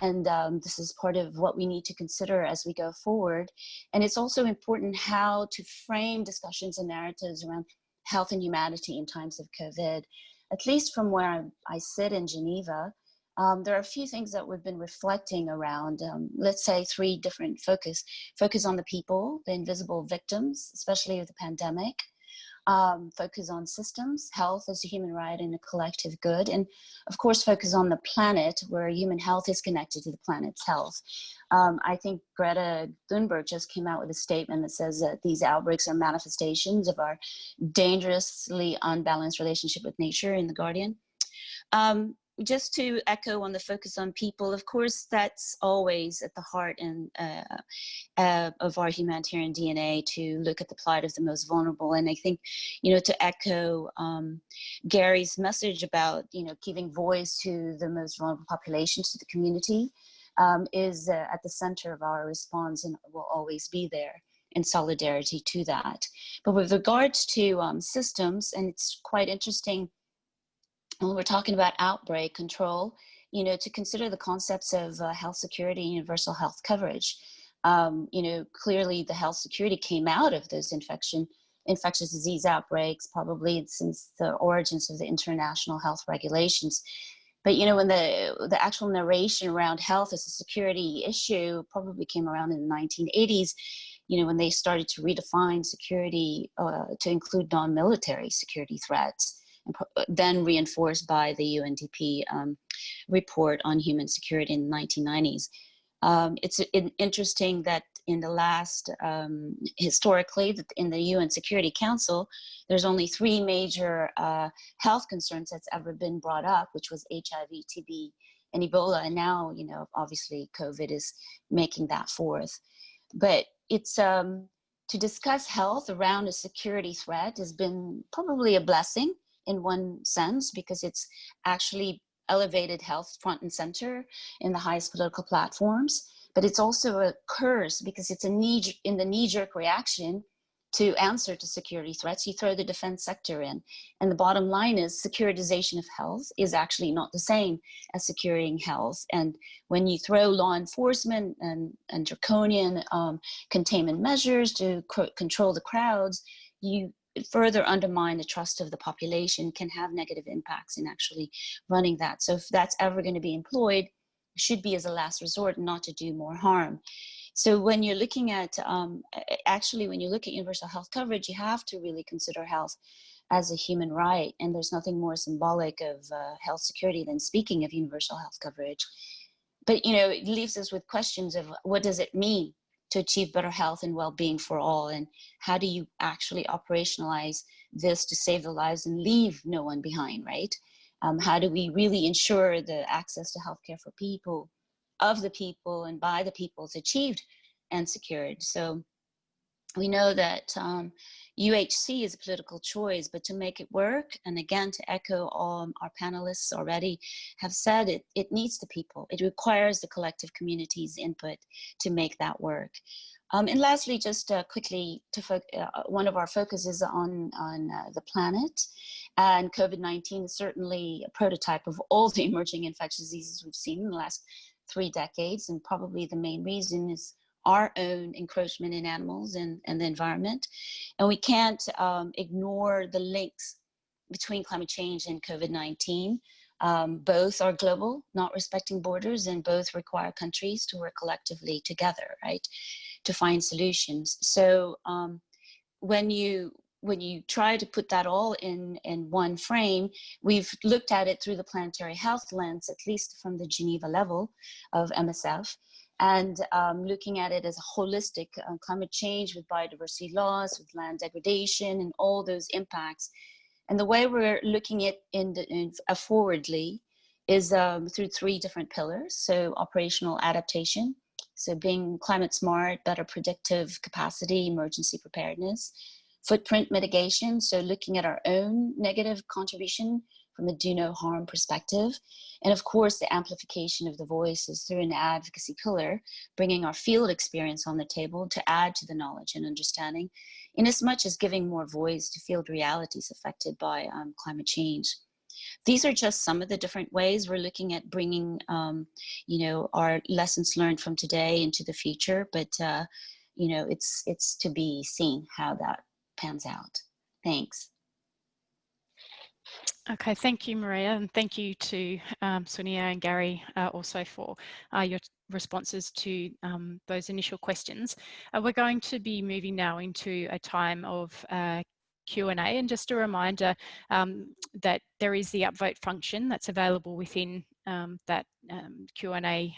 And this is part of what we need to consider as we go forward. And it's also important how to frame discussions and narratives around health and humanity in times of COVID. At least from where I sit in Geneva, there are a few things that we've been reflecting around, let's say 3 different focus on the people, the invisible victims, especially of the pandemic, focus on systems, health as a human right and a collective good, and of course focus on the planet, where human health is connected to the planet's health. I think Greta Thunberg just came out with a statement that says that these outbreaks are manifestations of our dangerously unbalanced relationship with nature in The Guardian. Just to echo on the focus on people, of course, that's always at the heart of our humanitarian DNA, to look at the plight of the most vulnerable. And I think, to echo Gary's message about, giving voice to the most vulnerable populations, to the community, is at the center of our response, and will always be there in solidarity to that. But with regards to systems, and it's quite interesting, when we're talking about outbreak control, to consider the concepts of health security and universal health coverage. Clearly the health security came out of those infectious disease outbreaks, probably since the origins of the international health regulations. But when the actual narration around health as a security issue probably came around in the 1980s, when they started to redefine security to include non-military security threats, and then reinforced by the UNDP report on human security in the 1990s. It's interesting that in the last, historically, in the UN Security Council, there's only 3 major health concerns that's ever been brought up, which was HIV, TB, and Ebola. And now, obviously COVID is making that 4th. But it's, to discuss health around a security threat has been probably a blessing in one sense, because it's actually elevated health front and center in the highest political platforms. But it's also a curse, because it's in the knee-jerk reaction to answer to security threats, you throw the defense sector in. And the bottom line is securitization of health is actually not the same as securing health. And when you throw law enforcement and draconian containment measures to control the crowds, you further undermine the trust of the population, can have negative impacts in actually running that. So if that's ever going to be employed, it should be as a last resort, not to do more harm. So when you're looking at, when you look at universal health coverage, you have to really consider health as a human right. And there's nothing more symbolic of health security than speaking of universal health coverage. But, it leaves us with questions of what does it mean to achieve better health and well-being for all? And how do you actually operationalize this to save the lives and leave no one behind, right? How do we really ensure the access to healthcare for people, of the people and by the people is achieved and secured? So we know that UHC is a political choice, but to make it work, and again, to echo all our panelists already have said, it needs the people. It requires the collective community's input to make that work. And lastly, just quickly, one of our focuses on the planet, and COVID-19 is certainly a prototype of all the emerging infectious diseases we've seen in the last 3 decades, and probably the main reason is our own encroachment in animals and the environment. And we can't ignore the links between climate change and COVID-19. Both are global, not respecting borders, and both require countries to work collectively together, right, to find solutions. So when you try to put that all in one frame, we've looked at it through the planetary health lens, at least from the Geneva level of MSF, and looking at it as a holistic climate change with biodiversity loss, with land degradation, and all those impacts. And the way we're looking at forwardly is through 3 different pillars. So operational adaptation, so being climate smart, better predictive capacity, emergency preparedness. Footprint mitigation, so looking at our own negative contribution from a do no harm perspective. And of course, the amplification of the voices through an advocacy pillar, bringing our field experience on the table to add to the knowledge and understanding, in as much as giving more voice to field realities affected by climate change. These are just some of the different ways we're looking at bringing, our lessons learned from today into the future, but it's to be seen how that pans out. Thanks. Okay, thank you, Maria, and thank you to Sonia and Gary also for your responses to those initial questions. We're going to be moving now into a time of Q&A, and just a reminder that there is the upvote function that's available within that Q&A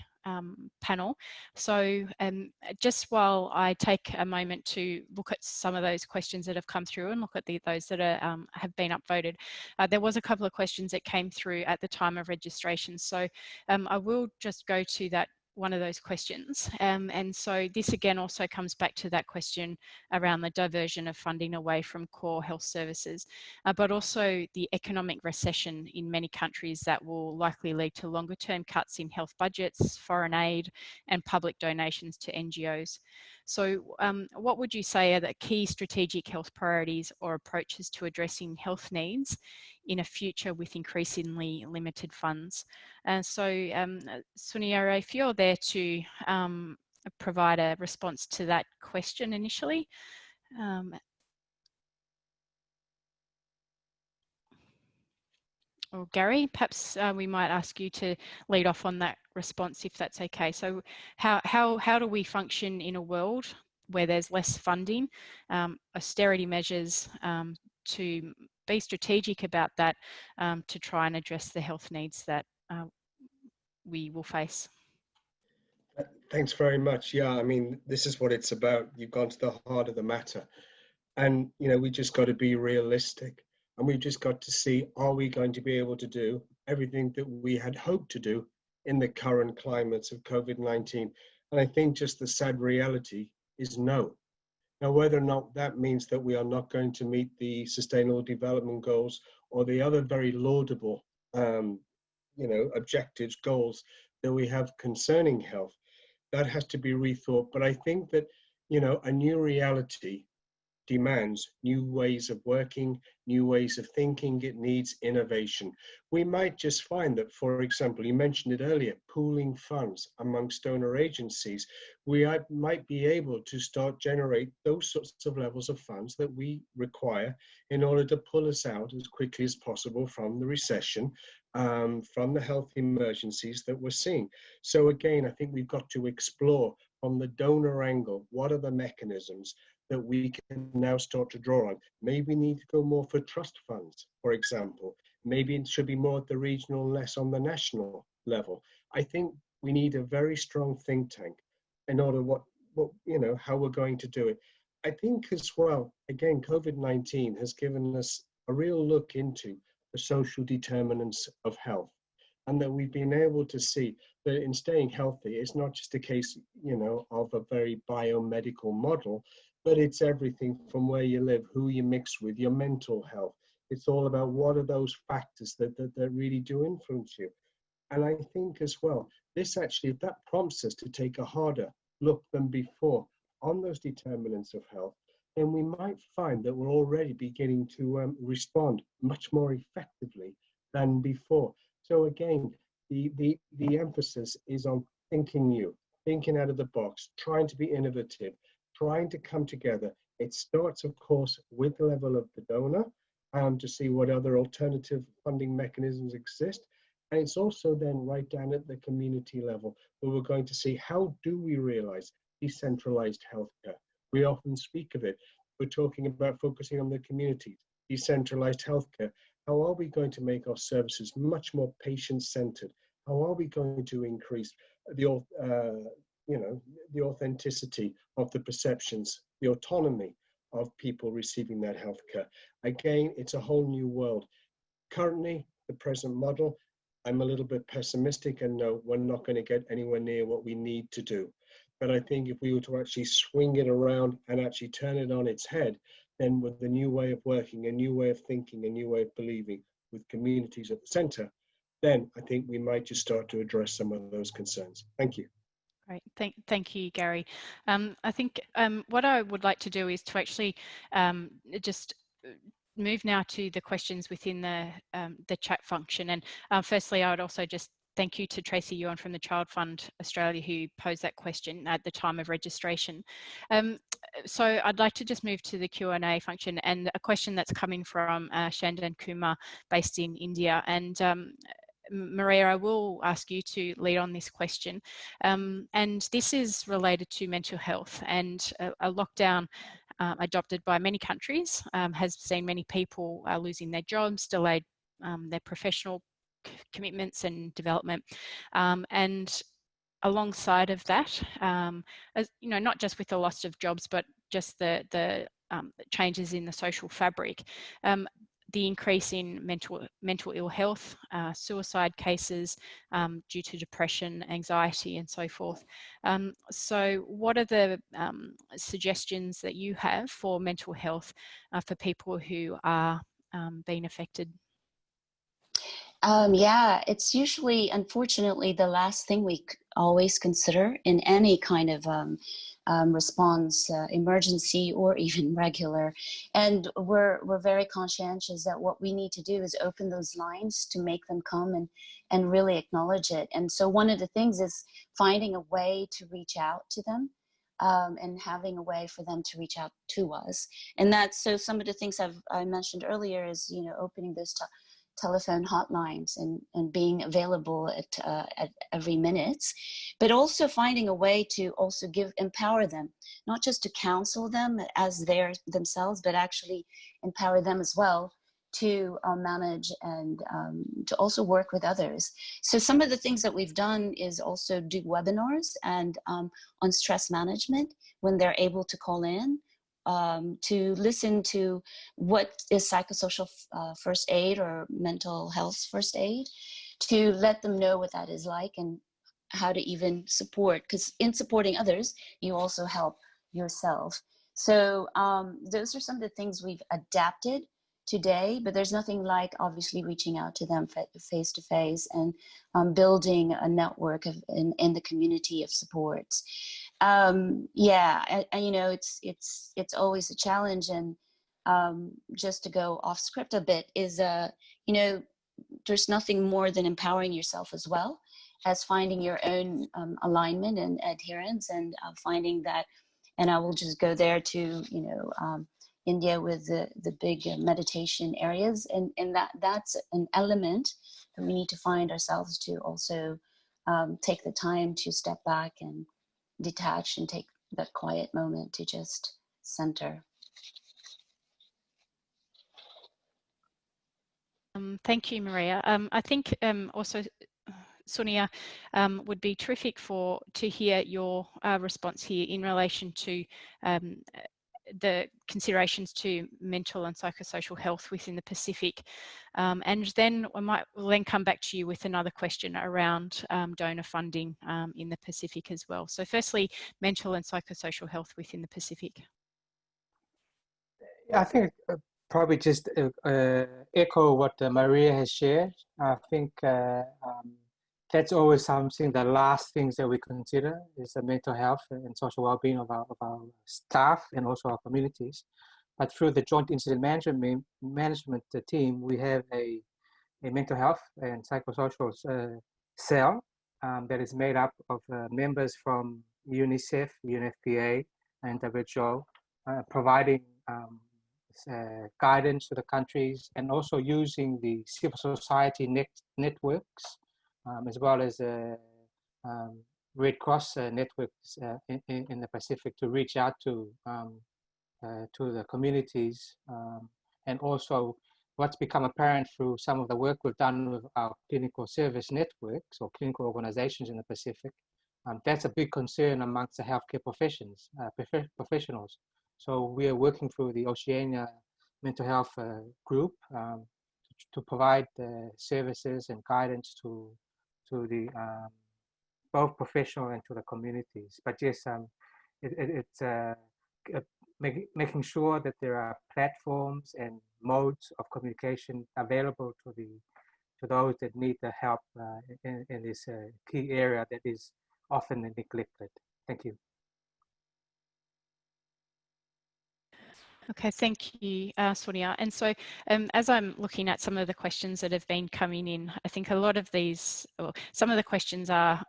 panel. So just while I take a moment to look at some of those questions that have come through and look at those that are, have been upvoted, there was a couple of questions that came through at the time of registration. So I will just go to that one of those questions. And so this again also comes back to that question around the diversion of funding away from core health services, but also the economic recession in many countries that will likely lead to longer term cuts in health budgets, foreign aid, and public donations to NGOs. So what would you say are the key strategic health priorities or approaches to addressing health needs in a future with increasingly limited funds. So Suniara, if you're there to provide a response to that question initially. Or Gary, perhaps we might ask you to lead off on that response if that's okay. So how do we function in a world where there's less funding, austerity measures, to be strategic about that, to try and address the health needs that we will face? Thanks very much. Yeah, I mean, this is what it's about. You've gone to the heart of the matter. And, you know, we just got to be realistic, and we've just got to see, are we going to be able to do everything that we had hoped to do in the current climates of COVID-19? And I think just the sad reality is no. Now, whether or not that means that we are not going to meet the Sustainable Development Goals or the other very laudable, you know, objectives, goals that we have concerning health, that has to be rethought. But I think that, you know, a new reality demands new ways of working, new ways of thinking. It needs innovation. We might just find that, for example, you mentioned it earlier, pooling funds amongst donor agencies. We might be able to start generate those sorts of levels of funds that we require in order to pull us out as quickly as possible from the recession, from the health emergencies that we're seeing. So again, I think we've got to explore from the donor angle, what are the mechanisms that we can now start to draw on. Maybe we need to go more for trust funds, for example. Maybe it should be more at the regional, less on the national level. I think we need a very strong think tank in order what you know, how we're going to do it. I think as well, again, COVID-19 has given us a real look into the social determinants of health, and that we've been able to see that in staying healthy, it's not just a case, you know, of a very biomedical model, but it's everything from where you live, who you mix with, your mental health. It's all about what are those factors that really do influence you. And I think as well, this actually, if that prompts us to take a harder look than before on those determinants of health, then we might find that we're already beginning to respond much more effectively than before. So again, the emphasis is on thinking new, thinking out of the box, trying to be innovative, trying to come together. It starts, of course, with the level of the donor, to see what other alternative funding mechanisms exist. And it's also then right down at the community level, where we're going to see how do we realize decentralized healthcare. We often speak of it. We're talking about focusing on the communities, decentralized healthcare. How are we going to make our services much more patient-centered? How are we going to increase the you know, the authenticity of the perceptions, the autonomy of people receiving that healthcare? Again, it's a whole new world. Currently, the present model, I'm a little bit pessimistic, and no, we're not going to get anywhere near what we need to do. But I think if we were to actually swing it around and actually turn it on its head, then with a new way of working, a new way of thinking, a new way of believing, with communities at the center, then I think we might just start to address some of those concerns. Thank you. Great, thank you, Gary. I think what I would like to do is to actually just move now to the questions within the chat function. And firstly, I would also just thank you to Tracy Ewan from the Child Fund Australia, who posed that question at the time of registration. So I'd like to just move to the Q&A function, and a question that's coming from Shandan Kumar, based in India. And Maria, I will ask you to lead on this question. And this is related to mental health, and a lockdown adopted by many countries has seen many people losing their jobs, delayed their professional commitments and development. And alongside of that, as, you know, not just with the loss of jobs, but just the changes in the social fabric, the increase in mental ill health, suicide cases due to depression, anxiety, and so forth. So what are the suggestions that you have for mental health for people who are being affected? Yeah, it's usually, unfortunately, the last thing we always consider in any kind of response, emergency, or even regular. And we're very conscientious that what we need to do is open those lines to make them come and really acknowledge it. And so one of the things is finding a way to reach out to them, and having a way for them to reach out to us. And that's, so some of the things I mentioned earlier is, you know, opening those telephone hotlines and being available at every minute, but also finding a way to also empower them, not just to counsel them as themselves, but actually empower them as well to manage and to also work with others. So some of the things that we've done is also do webinars and on stress management when they're able to call in, to listen to what is psychosocial first aid or mental health first aid, to let them know what that is like and how to even support, because in supporting others, you also help yourself. So those are some of the things we've adapted today, but there's nothing like obviously reaching out to them face to face and building a network in the community of supports. Yeah, and you know, it's always a challenge. And just to go off script a bit is, you know, there's nothing more than empowering yourself as well as finding your own alignment and adherence, and finding that. And I will just go there to, you know, India with the big meditation areas, and that's an element that we need to find ourselves to also take the time to step back and detach and take that quiet moment to just center. Thank you, Maria. I think also, Sonia, would be terrific to hear your response here in relation to the considerations to mental and psychosocial health within the Pacific. And then we'll then come back to you with another question around donor funding in the Pacific as well. So firstly, mental and psychosocial health within the Pacific. Yeah, I think probably just echo what Maria has shared. I think that's always something, the last things that we consider is the mental health and social well-being of our staff and also our communities. But through the Joint Incident Management team, we have a mental health and psychosocial cell that is made up of members from UNICEF, UNFPA, and WHO, providing guidance to the countries, and also using the civil society networks, as well as Red Cross networks in the Pacific to reach out to the communities. And also what's become apparent through some of the work we've done with our clinical service networks or clinical organizations in the Pacific, that's a big concern amongst the healthcare professionals. So we are working through the Oceania Mental Health Group to provide services and guidance to the both professional and to the communities. But yes, it's making sure that there are platforms and modes of communication available to those that need the help in this key area that is often neglected. Thank you. Okay, thank you, Sonia. And so as I'm looking at some of the questions that have been coming in, I think a lot of these, or some of the questions are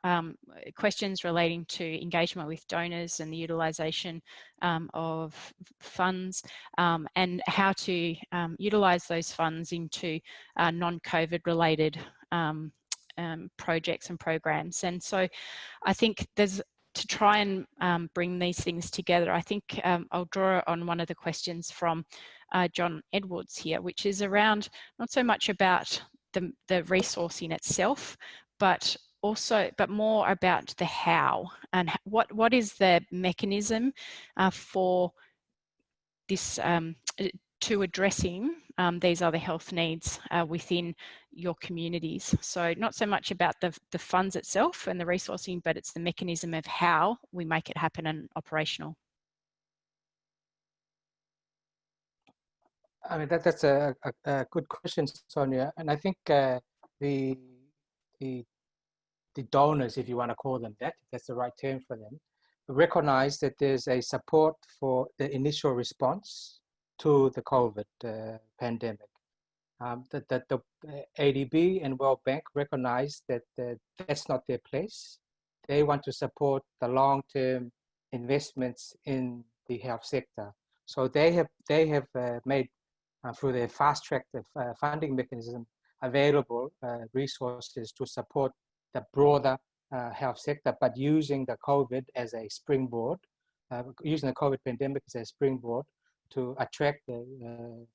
questions relating to engagement with donors and the utilisation of funds, and how to utilise those funds into non-COVID related projects and programs. And so I think there's, to try and bring these things together, I think I'll draw on one of the questions from John Edwards here, which is around not so much about the resourcing itself, but more about the how, and what is the mechanism for this to addressing these other health needs within your communities. So not so much about the funds itself and the resourcing, but it's the mechanism of how we make it happen and operational. I mean, that's a good question, Sonia. And I think the donors, if you want to call them that, if that's the right term for them, recognize that there's a support for the initial response to the COVID pandemic. That the ADB and World Bank recognize that that's not their place. They want to support the long-term investments in the health sector. So they have made through their fast-track funding mechanism available resources to support the broader health sector, but using the COVID as a springboard, using the COVID pandemic as a springboard to attract the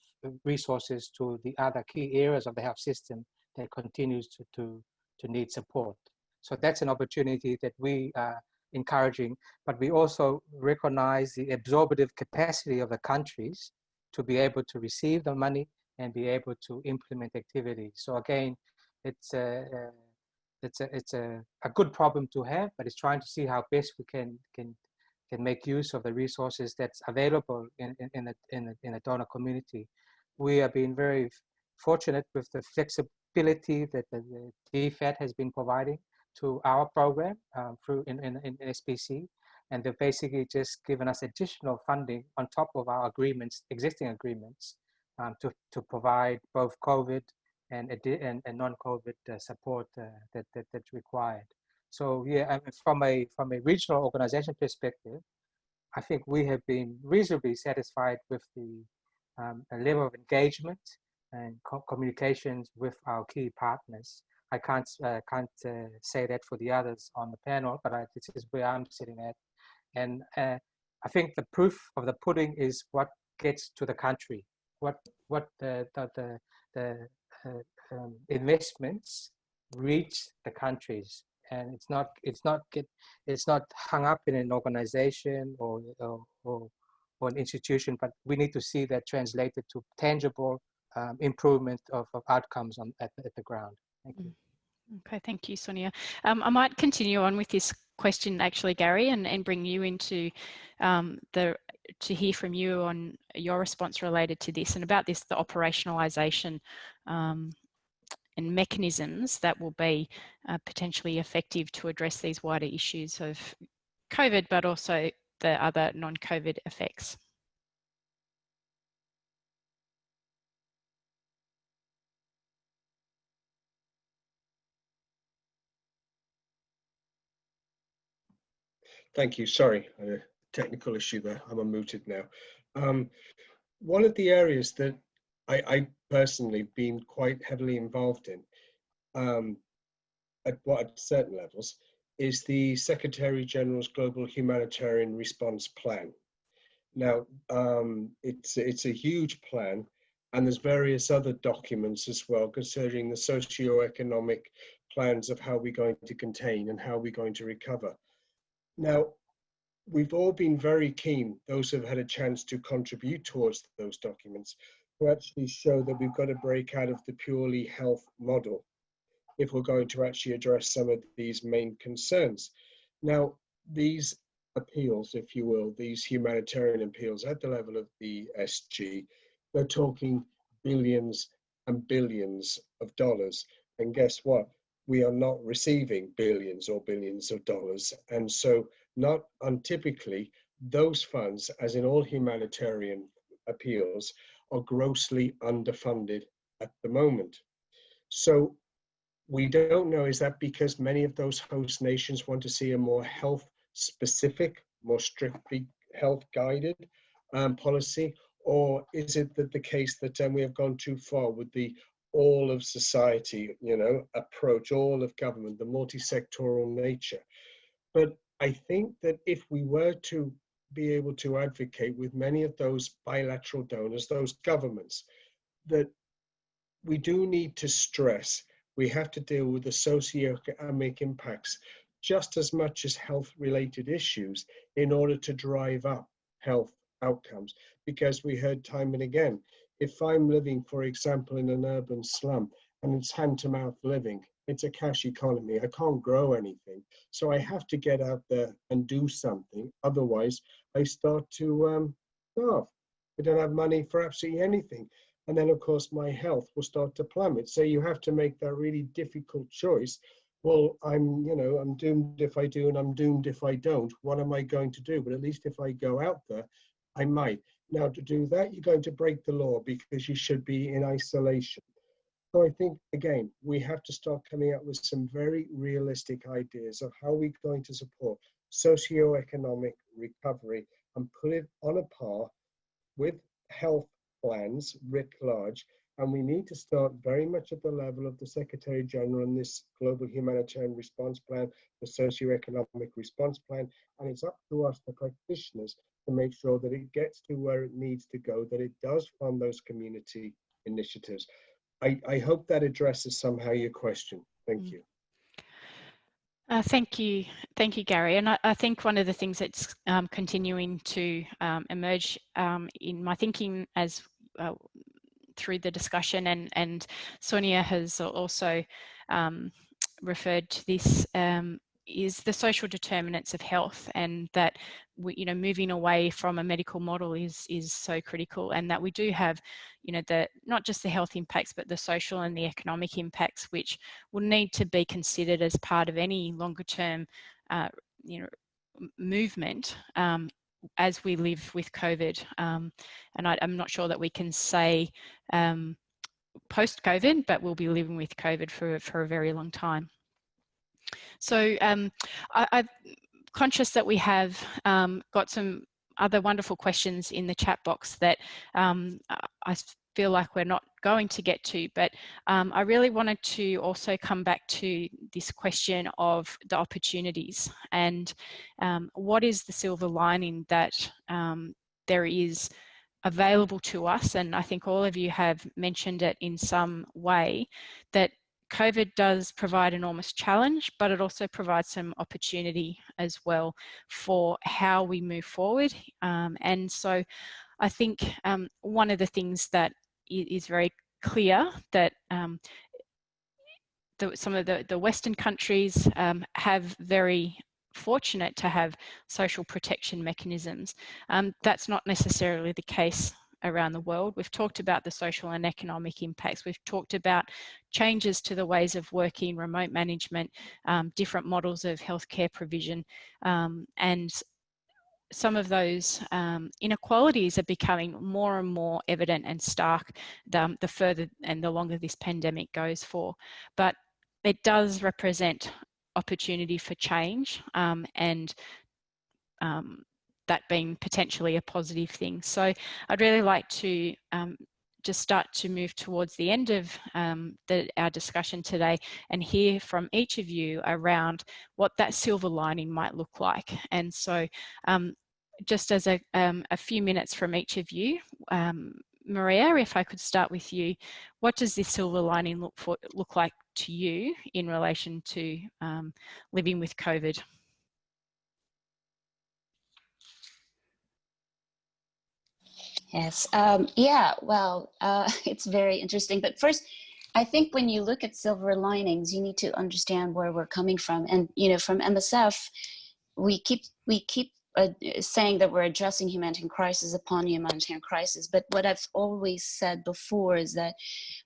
resources to the other key areas of the health system that continues to need support. So that's an opportunity that we are encouraging, but we also recognize the absorptive capacity of the countries to be able to receive the money and be able to implement activities. So again, it's a good problem to have, but it's trying to see how best we can make use of the resources that's available in the donor community. We have been very fortunate with the flexibility that the DFAT has been providing to our program through in SPC, and they've basically just given us additional funding on top of our agreements, existing agreements, to provide both COVID and non-COVID support that's required. So yeah, I mean, from a regional organization perspective, I think we have been reasonably satisfied with the level of engagement and communications with our key partners. I can't say that for the others on the panel, but this is where I'm sitting at. And I think the proof of the pudding is what gets to the country, what the investments reach the countries, and it's not hung up in an organization or an institution, but we need to see that translated to tangible improvement of outcomes at the ground. Thank you. Okay, thank you, Sonia. I might continue on with this question, actually, Gary, and bring you into to hear from you on your response related to this and about this, the operationalisation and mechanisms that will be potentially effective to address these wider issues of COVID, but also the other non-COVID effects. Thank you. Sorry, I had a technical issue there. I'm unmuted now. One of the areas that I personally been quite heavily involved in at certain levels is the Secretary General's Global Humanitarian Response Plan. Now, it's a huge plan, and there's various other documents as well concerning the socio-economic plans of how we're going to contain and how we're going to recover. Now, we've all been very keen, those who have had a chance to contribute towards those documents, to actually show that we've got to break out of the purely health model if we're going to actually address some of these main concerns. Now, these appeals, if you will, these humanitarian appeals at the level of the SG, they're talking billions and billions of dollars. And guess what? We are not receiving billions or billions of dollars. And so not untypically, those funds, as in all humanitarian appeals, are grossly underfunded at the moment. So we don't know, is that because many of those host nations want to see a more health specific, more strictly health guided policy? Or is it that the case that we have gone too far with the all of society, approach, all of government, the multi-sectoral nature? But I think that if we were to be able to advocate with many of those bilateral donors, those governments, that we do need to stress, we have to deal with the socioeconomic impacts just as much as health-related issues in order to drive up health outcomes. Because we heard time and again, if I'm living, for example, in an urban slum and it's hand-to-mouth living, it's a cash economy, I can't grow anything. So I have to get out there and do something. Otherwise, I start to starve. I don't have money for absolutely anything. And then, of course, my health will start to plummet. So you have to make that really difficult choice well, I'm doomed if I do and I'm doomed if I don't. What am I going to do? But at least if I go out there, I might. Now, to do that, you're going to break the law because you should be in isolation. So I think, again, we have to start coming up with some very realistic ideas of how we're going to support socioeconomic recovery and put it on a par with health plans writ large. And we need to start very much at the level of the Secretary General and this Global Humanitarian Response Plan, the Socioeconomic Response Plan. And it's up to us, the practitioners, to make sure that it gets to where it needs to go, that it does fund those community initiatives. I hope that addresses somehow your question. Thank you. Thank you, Gary. And I think one of the things that's continuing to emerge in my thinking as through the discussion, and Sonia has also referred to this, is the social determinants of health, and that moving away from a medical model is so critical, and that we do have not just the health impacts but the social and the economic impacts, which will need to be considered as part of any longer term movement as we live with COVID. And I'm not sure that we can say post-COVID, but we'll be living with COVID for a very long time. So I'm conscious that we have got some other wonderful questions in the chat box that I feel like we're not going to get to, but I really wanted to also come back to this question of the opportunities and what is the silver lining that there is available to us. And I think all of you have mentioned it in some way, that COVID does provide enormous challenge, but it also provides some opportunity as well for how we move forward. And so I think one of the things that is very clear, that some of the Western countries have very fortunate to have social protection mechanisms. That's not necessarily the case around the world. We've talked about the social and economic impacts. We've talked about changes to the ways of working, remote management, different models of healthcare provision, and some of those inequalities are becoming more and more evident and stark the further and the longer this pandemic goes for. But it does represent opportunity for change, and that being potentially a positive thing. So I'd really like to just start to move towards the end of our discussion today and hear from each of you around what that silver lining might look like. And so just as a few minutes from each of you, Maria, if I could start with you, what does this silver lining look like to you in relation to living with COVID? Yes, yeah, well, it's very interesting. But first, I think when you look at silver linings, you need to understand where we're coming from. And, from MSF, we keep saying that we're addressing humanitarian crisis upon humanitarian crisis. But what I've always said before is that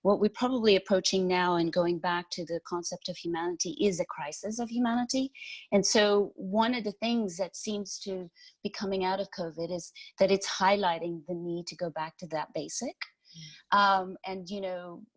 what we're probably approaching now and going back to the concept of humanity is a crisis of humanity. And so one of the things that seems to be coming out of COVID is that it's highlighting the need to go back to that basic. And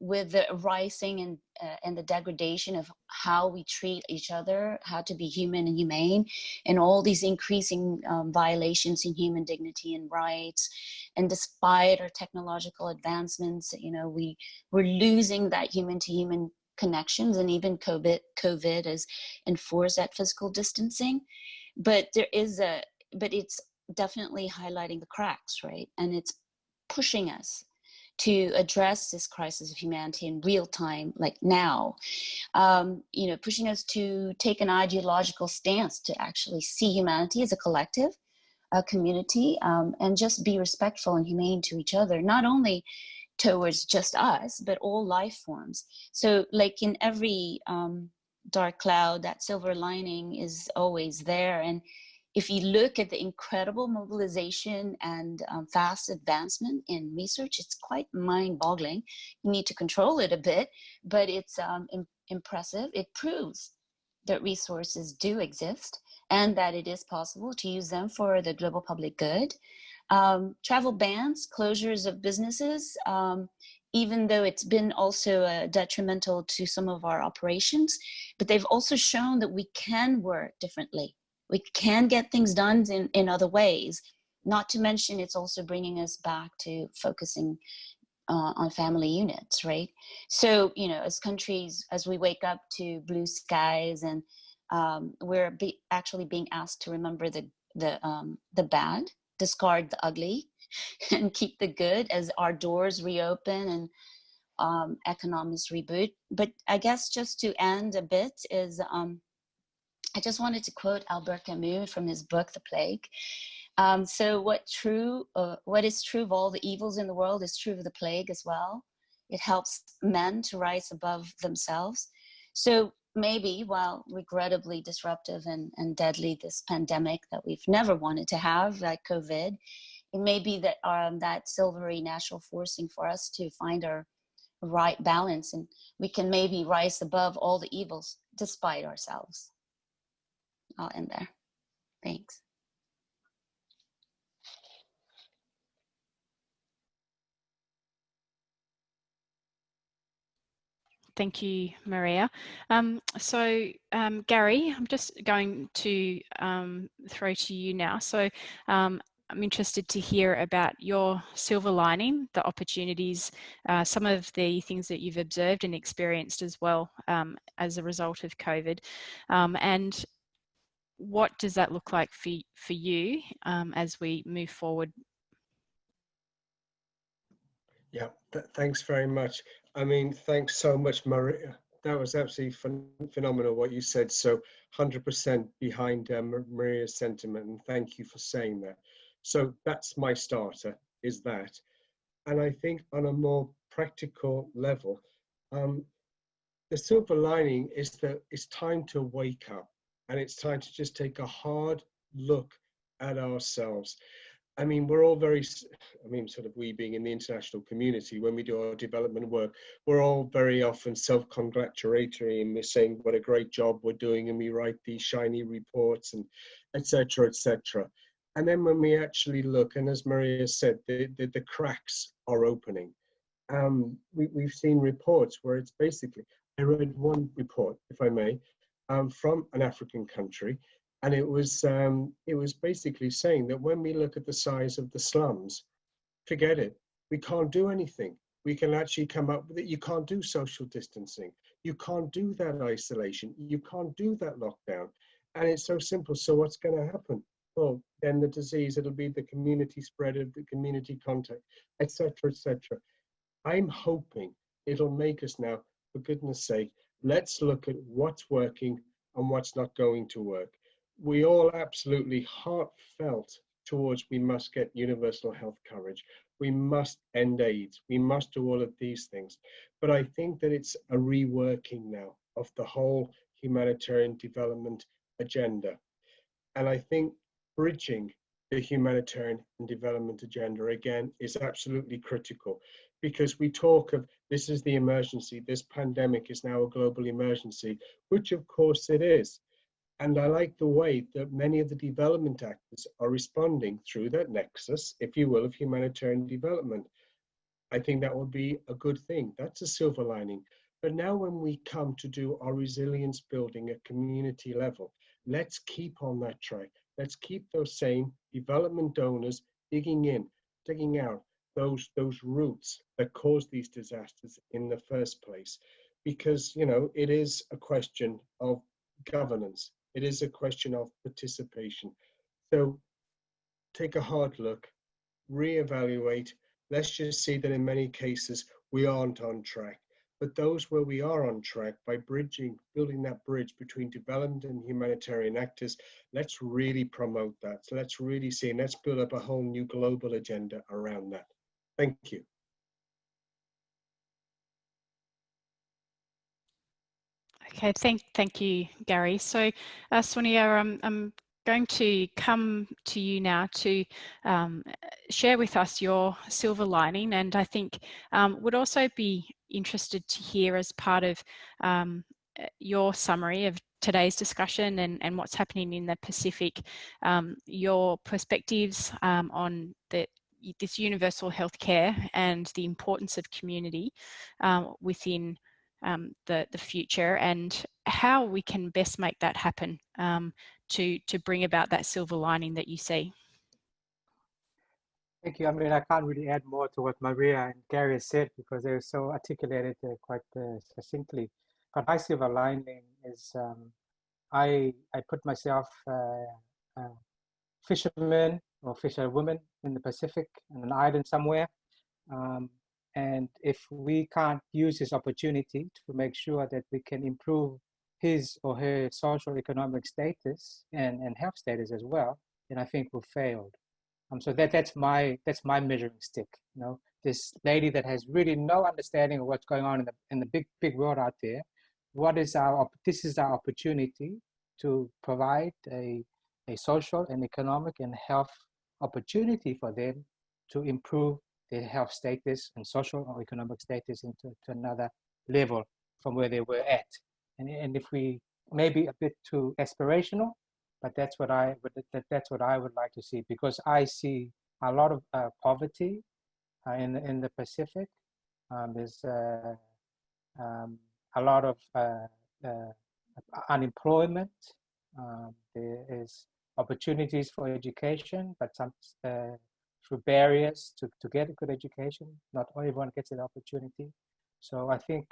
with the rising and the degradation of how we treat each other, how to be human and humane, and all these increasing violations in human dignity and rights, and despite our technological advancements, we're losing that human-to-human connections, and even COVID has enforced that physical distancing. But it's definitely highlighting the cracks, right? And it's pushing us to address this crisis of humanity in real time, like now, pushing us to take an ideological stance to actually see humanity as a collective, a community, and just be respectful and humane to each other, not only towards just us, but all life forms. So like in every dark cloud, that silver lining is always there. And if you look at the incredible mobilization and fast advancement in research, it's quite mind-boggling. You need to control it a bit, but it's impressive. It proves that resources do exist and that it is possible to use them for the global public good. Travel bans, closures of businesses, even though it's been also detrimental to some of our operations, but they've also shown that we can work differently. We can get things done in other ways, not to mention it's also bringing us back to focusing on family units, right? So, you know, as countries, as we wake up to blue skies and we're actually being asked to remember the bad, discard the ugly, and keep the good as our doors reopen and economies reboot. But I guess just to end a bit is, I just wanted to quote Albert Camus from his book, The Plague. So what is true of all the evils in the world is true of the plague as well. It helps men to rise above themselves. So maybe, while regrettably disruptive and deadly, this pandemic that we've never wanted to have, like COVID, it may be that that silvery natural forcing for us to find our right balance, and we can maybe rise above all the evils despite ourselves. I'll end there. Thanks. Thank you, Maria. Gary, I'm just going to throw to you now. So I'm interested to hear about your silver lining, the opportunities, some of the things that you've observed and experienced as well as a result of COVID. And what does that look like for you as we move forward? Yeah, thanks very much. I mean, thanks so much, Maria. That was absolutely phenomenal what you said. So 100% behind Maria's sentiment, and thank you for saying that. So that's my starter, is that. And I think on a more practical level, the silver lining is that it's time to wake up, and it's time to just take a hard look at ourselves. I mean, we're all very, sort of we being in the international community, when we do our development work, we're all very often self-congratulatory, and we're saying what a great job we're doing, and we write these shiny reports and et cetera, et cetera. And then when we actually look, and as Maria said, the cracks are opening. We've seen reports where it's basically, I read one report, if I may, from an African country, and it was basically saying that when we look at the size of the slums, forget it. We can't do anything. We can actually come up with it. You can't do social distancing. You can't do that isolation. You can't do that lockdown. And it's so simple. So what's going to happen? Well, then the disease, it'll be the community spread of the community contact, et cetera, et cetera. I'm hoping it'll make us now, for goodness sake, let's look at what's working and what's not going to work. We all absolutely heartfelt towards we must get universal health coverage. We must end AIDS. We must do all of these things. But I think that it's a reworking now of the whole humanitarian development agenda. And I think bridging the humanitarian and development agenda, again, is absolutely critical, because we talk of this is the emergency, this pandemic is now a global emergency, which of course it is. And I like the way that many of the development actors are responding through that nexus, if you will, of humanitarian development. I think that would be a good thing. That's a silver lining. But now when we come to do our resilience building at community level, let's keep on that track. Let's keep those same development donors digging out those roots that caused these disasters in the first place. Because, you know, it is a question of governance. It is a question of participation. So take a hard look, reevaluate. Let's just see that in many cases we aren't on track. But those where we are on track, by building that bridge between development and humanitarian actors, let's really promote that. So let's really see, and let's build up a whole new global agenda around that. Thank you. Okay, thank you, Gary. So, Sonia, I'm going to come to you now to share with us your silver lining, and I think would also be interested to hear, as part of your summary of today's discussion and what's happening in the Pacific, your perspectives on this universal healthcare and the importance of community within the future, and how we can best make that happen to bring about that silver lining that you see. Thank you. I mean, I can't really add more to what Maria and Gary said because they were so articulated quite succinctly. But my silver lining is I put myself fisherman or fisherwoman in the Pacific, on an island somewhere. And if we can't use this opportunity to make sure that we can improve his or her social economic status and health status as well, then I think we've failed. So that's my measuring stick. You know, this lady that has really no understanding of what's going on in the big world out there. This is our opportunity to provide a social and economic and health opportunity for them to improve their health status and social or economic status into another level from where they were at. And if we maybe a bit too aspirational, but that's what I would like to see, because I see a lot of poverty in the Pacific. There's a lot of unemployment. There is opportunities for education, but some through barriers to get a good education. Not everyone gets an opportunity. So I think,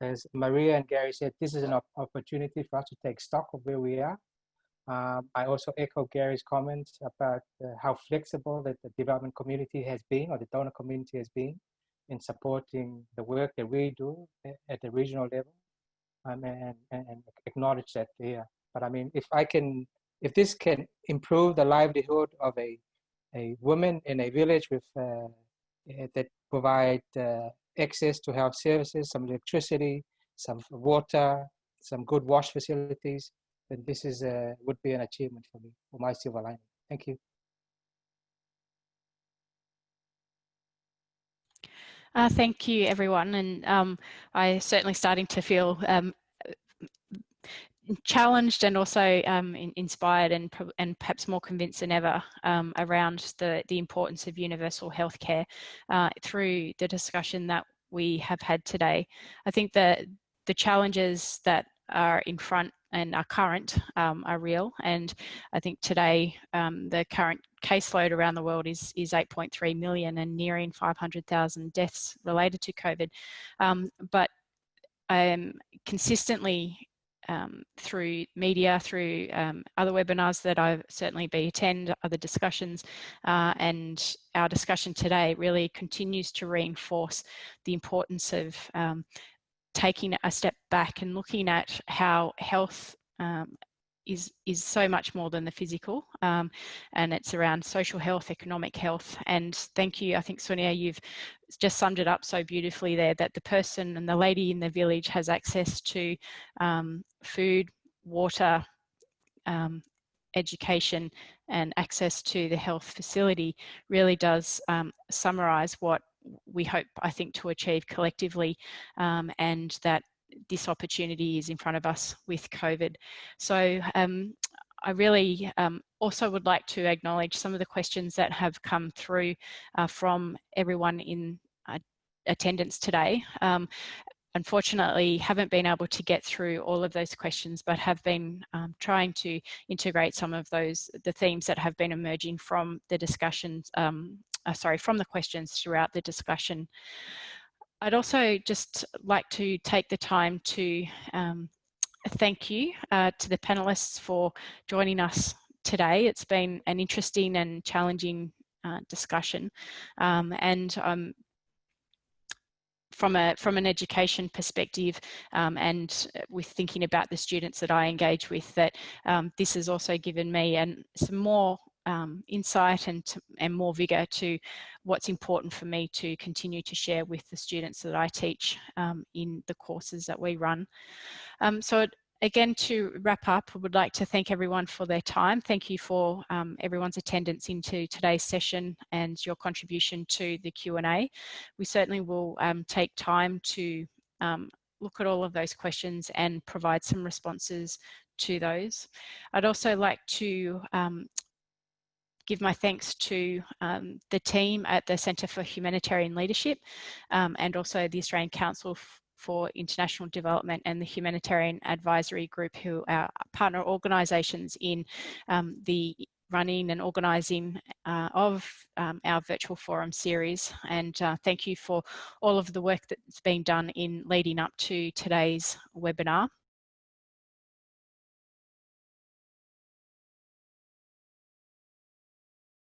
as Maria and Gary said, this is an opportunity for us to take stock of where we are. I also echo Gary's comments about how flexible that the development community has been, or the donor community has been, in supporting the work that we do at the regional level, and acknowledge that there. But I mean, if this can improve the livelihood of a woman in a village with that provide access to health services, some electricity, some water, some good wash facilities, then this is would be an achievement for me, for my silver lining. Thank you. Thank you, everyone. And I'm certainly starting to feel challenged and also inspired and perhaps more convinced than ever around the importance of universal healthcare through the discussion that we have had today. I think that the challenges that are in front and are current are real, and I think today the current caseload around the world is 8.3 million and nearing 500,000 deaths related to COVID. But consistently through media, through other webinars that I've certainly attend, other discussions, and our discussion today really continues to reinforce the importance of taking a step back and looking at how health is so much more than the physical, and it's around social health, economic health. And thank you, I think, Sonia, you've just summed it up so beautifully there, that the person and the lady in the village has access to food, water, education, and access to the health facility really does summarise what we hope, I think, to achieve collectively, and that this opportunity is in front of us with COVID. So I really also would like to acknowledge some of the questions that have come through from everyone in attendance today. Unfortunately, haven't been able to get through all of those questions, but have been trying to integrate some of the themes that have been emerging from the discussions, from the questions throughout the discussion. I'd also just like to take the time to thank you to the panelists for joining us today. It's been an interesting and challenging discussion, and from an education perspective, and with thinking about the students that I engage with, that this has also given me some more insight and more vigour to what's important for me to continue to share with the students that I teach in the courses that we run. So again, to wrap up, I would like to thank everyone for their time. Thank you for everyone's attendance into today's session and your contribution to the Q&A. We certainly will take time to look at all of those questions and provide some responses to those. I'd also like to give my thanks to the team at the Centre for Humanitarian Leadership and also the Australian Council for International Development and the Humanitarian Advisory Group, who are partner organisations in the running and organising of our virtual forum series. And thank you for all of the work that's been done in leading up to today's webinar.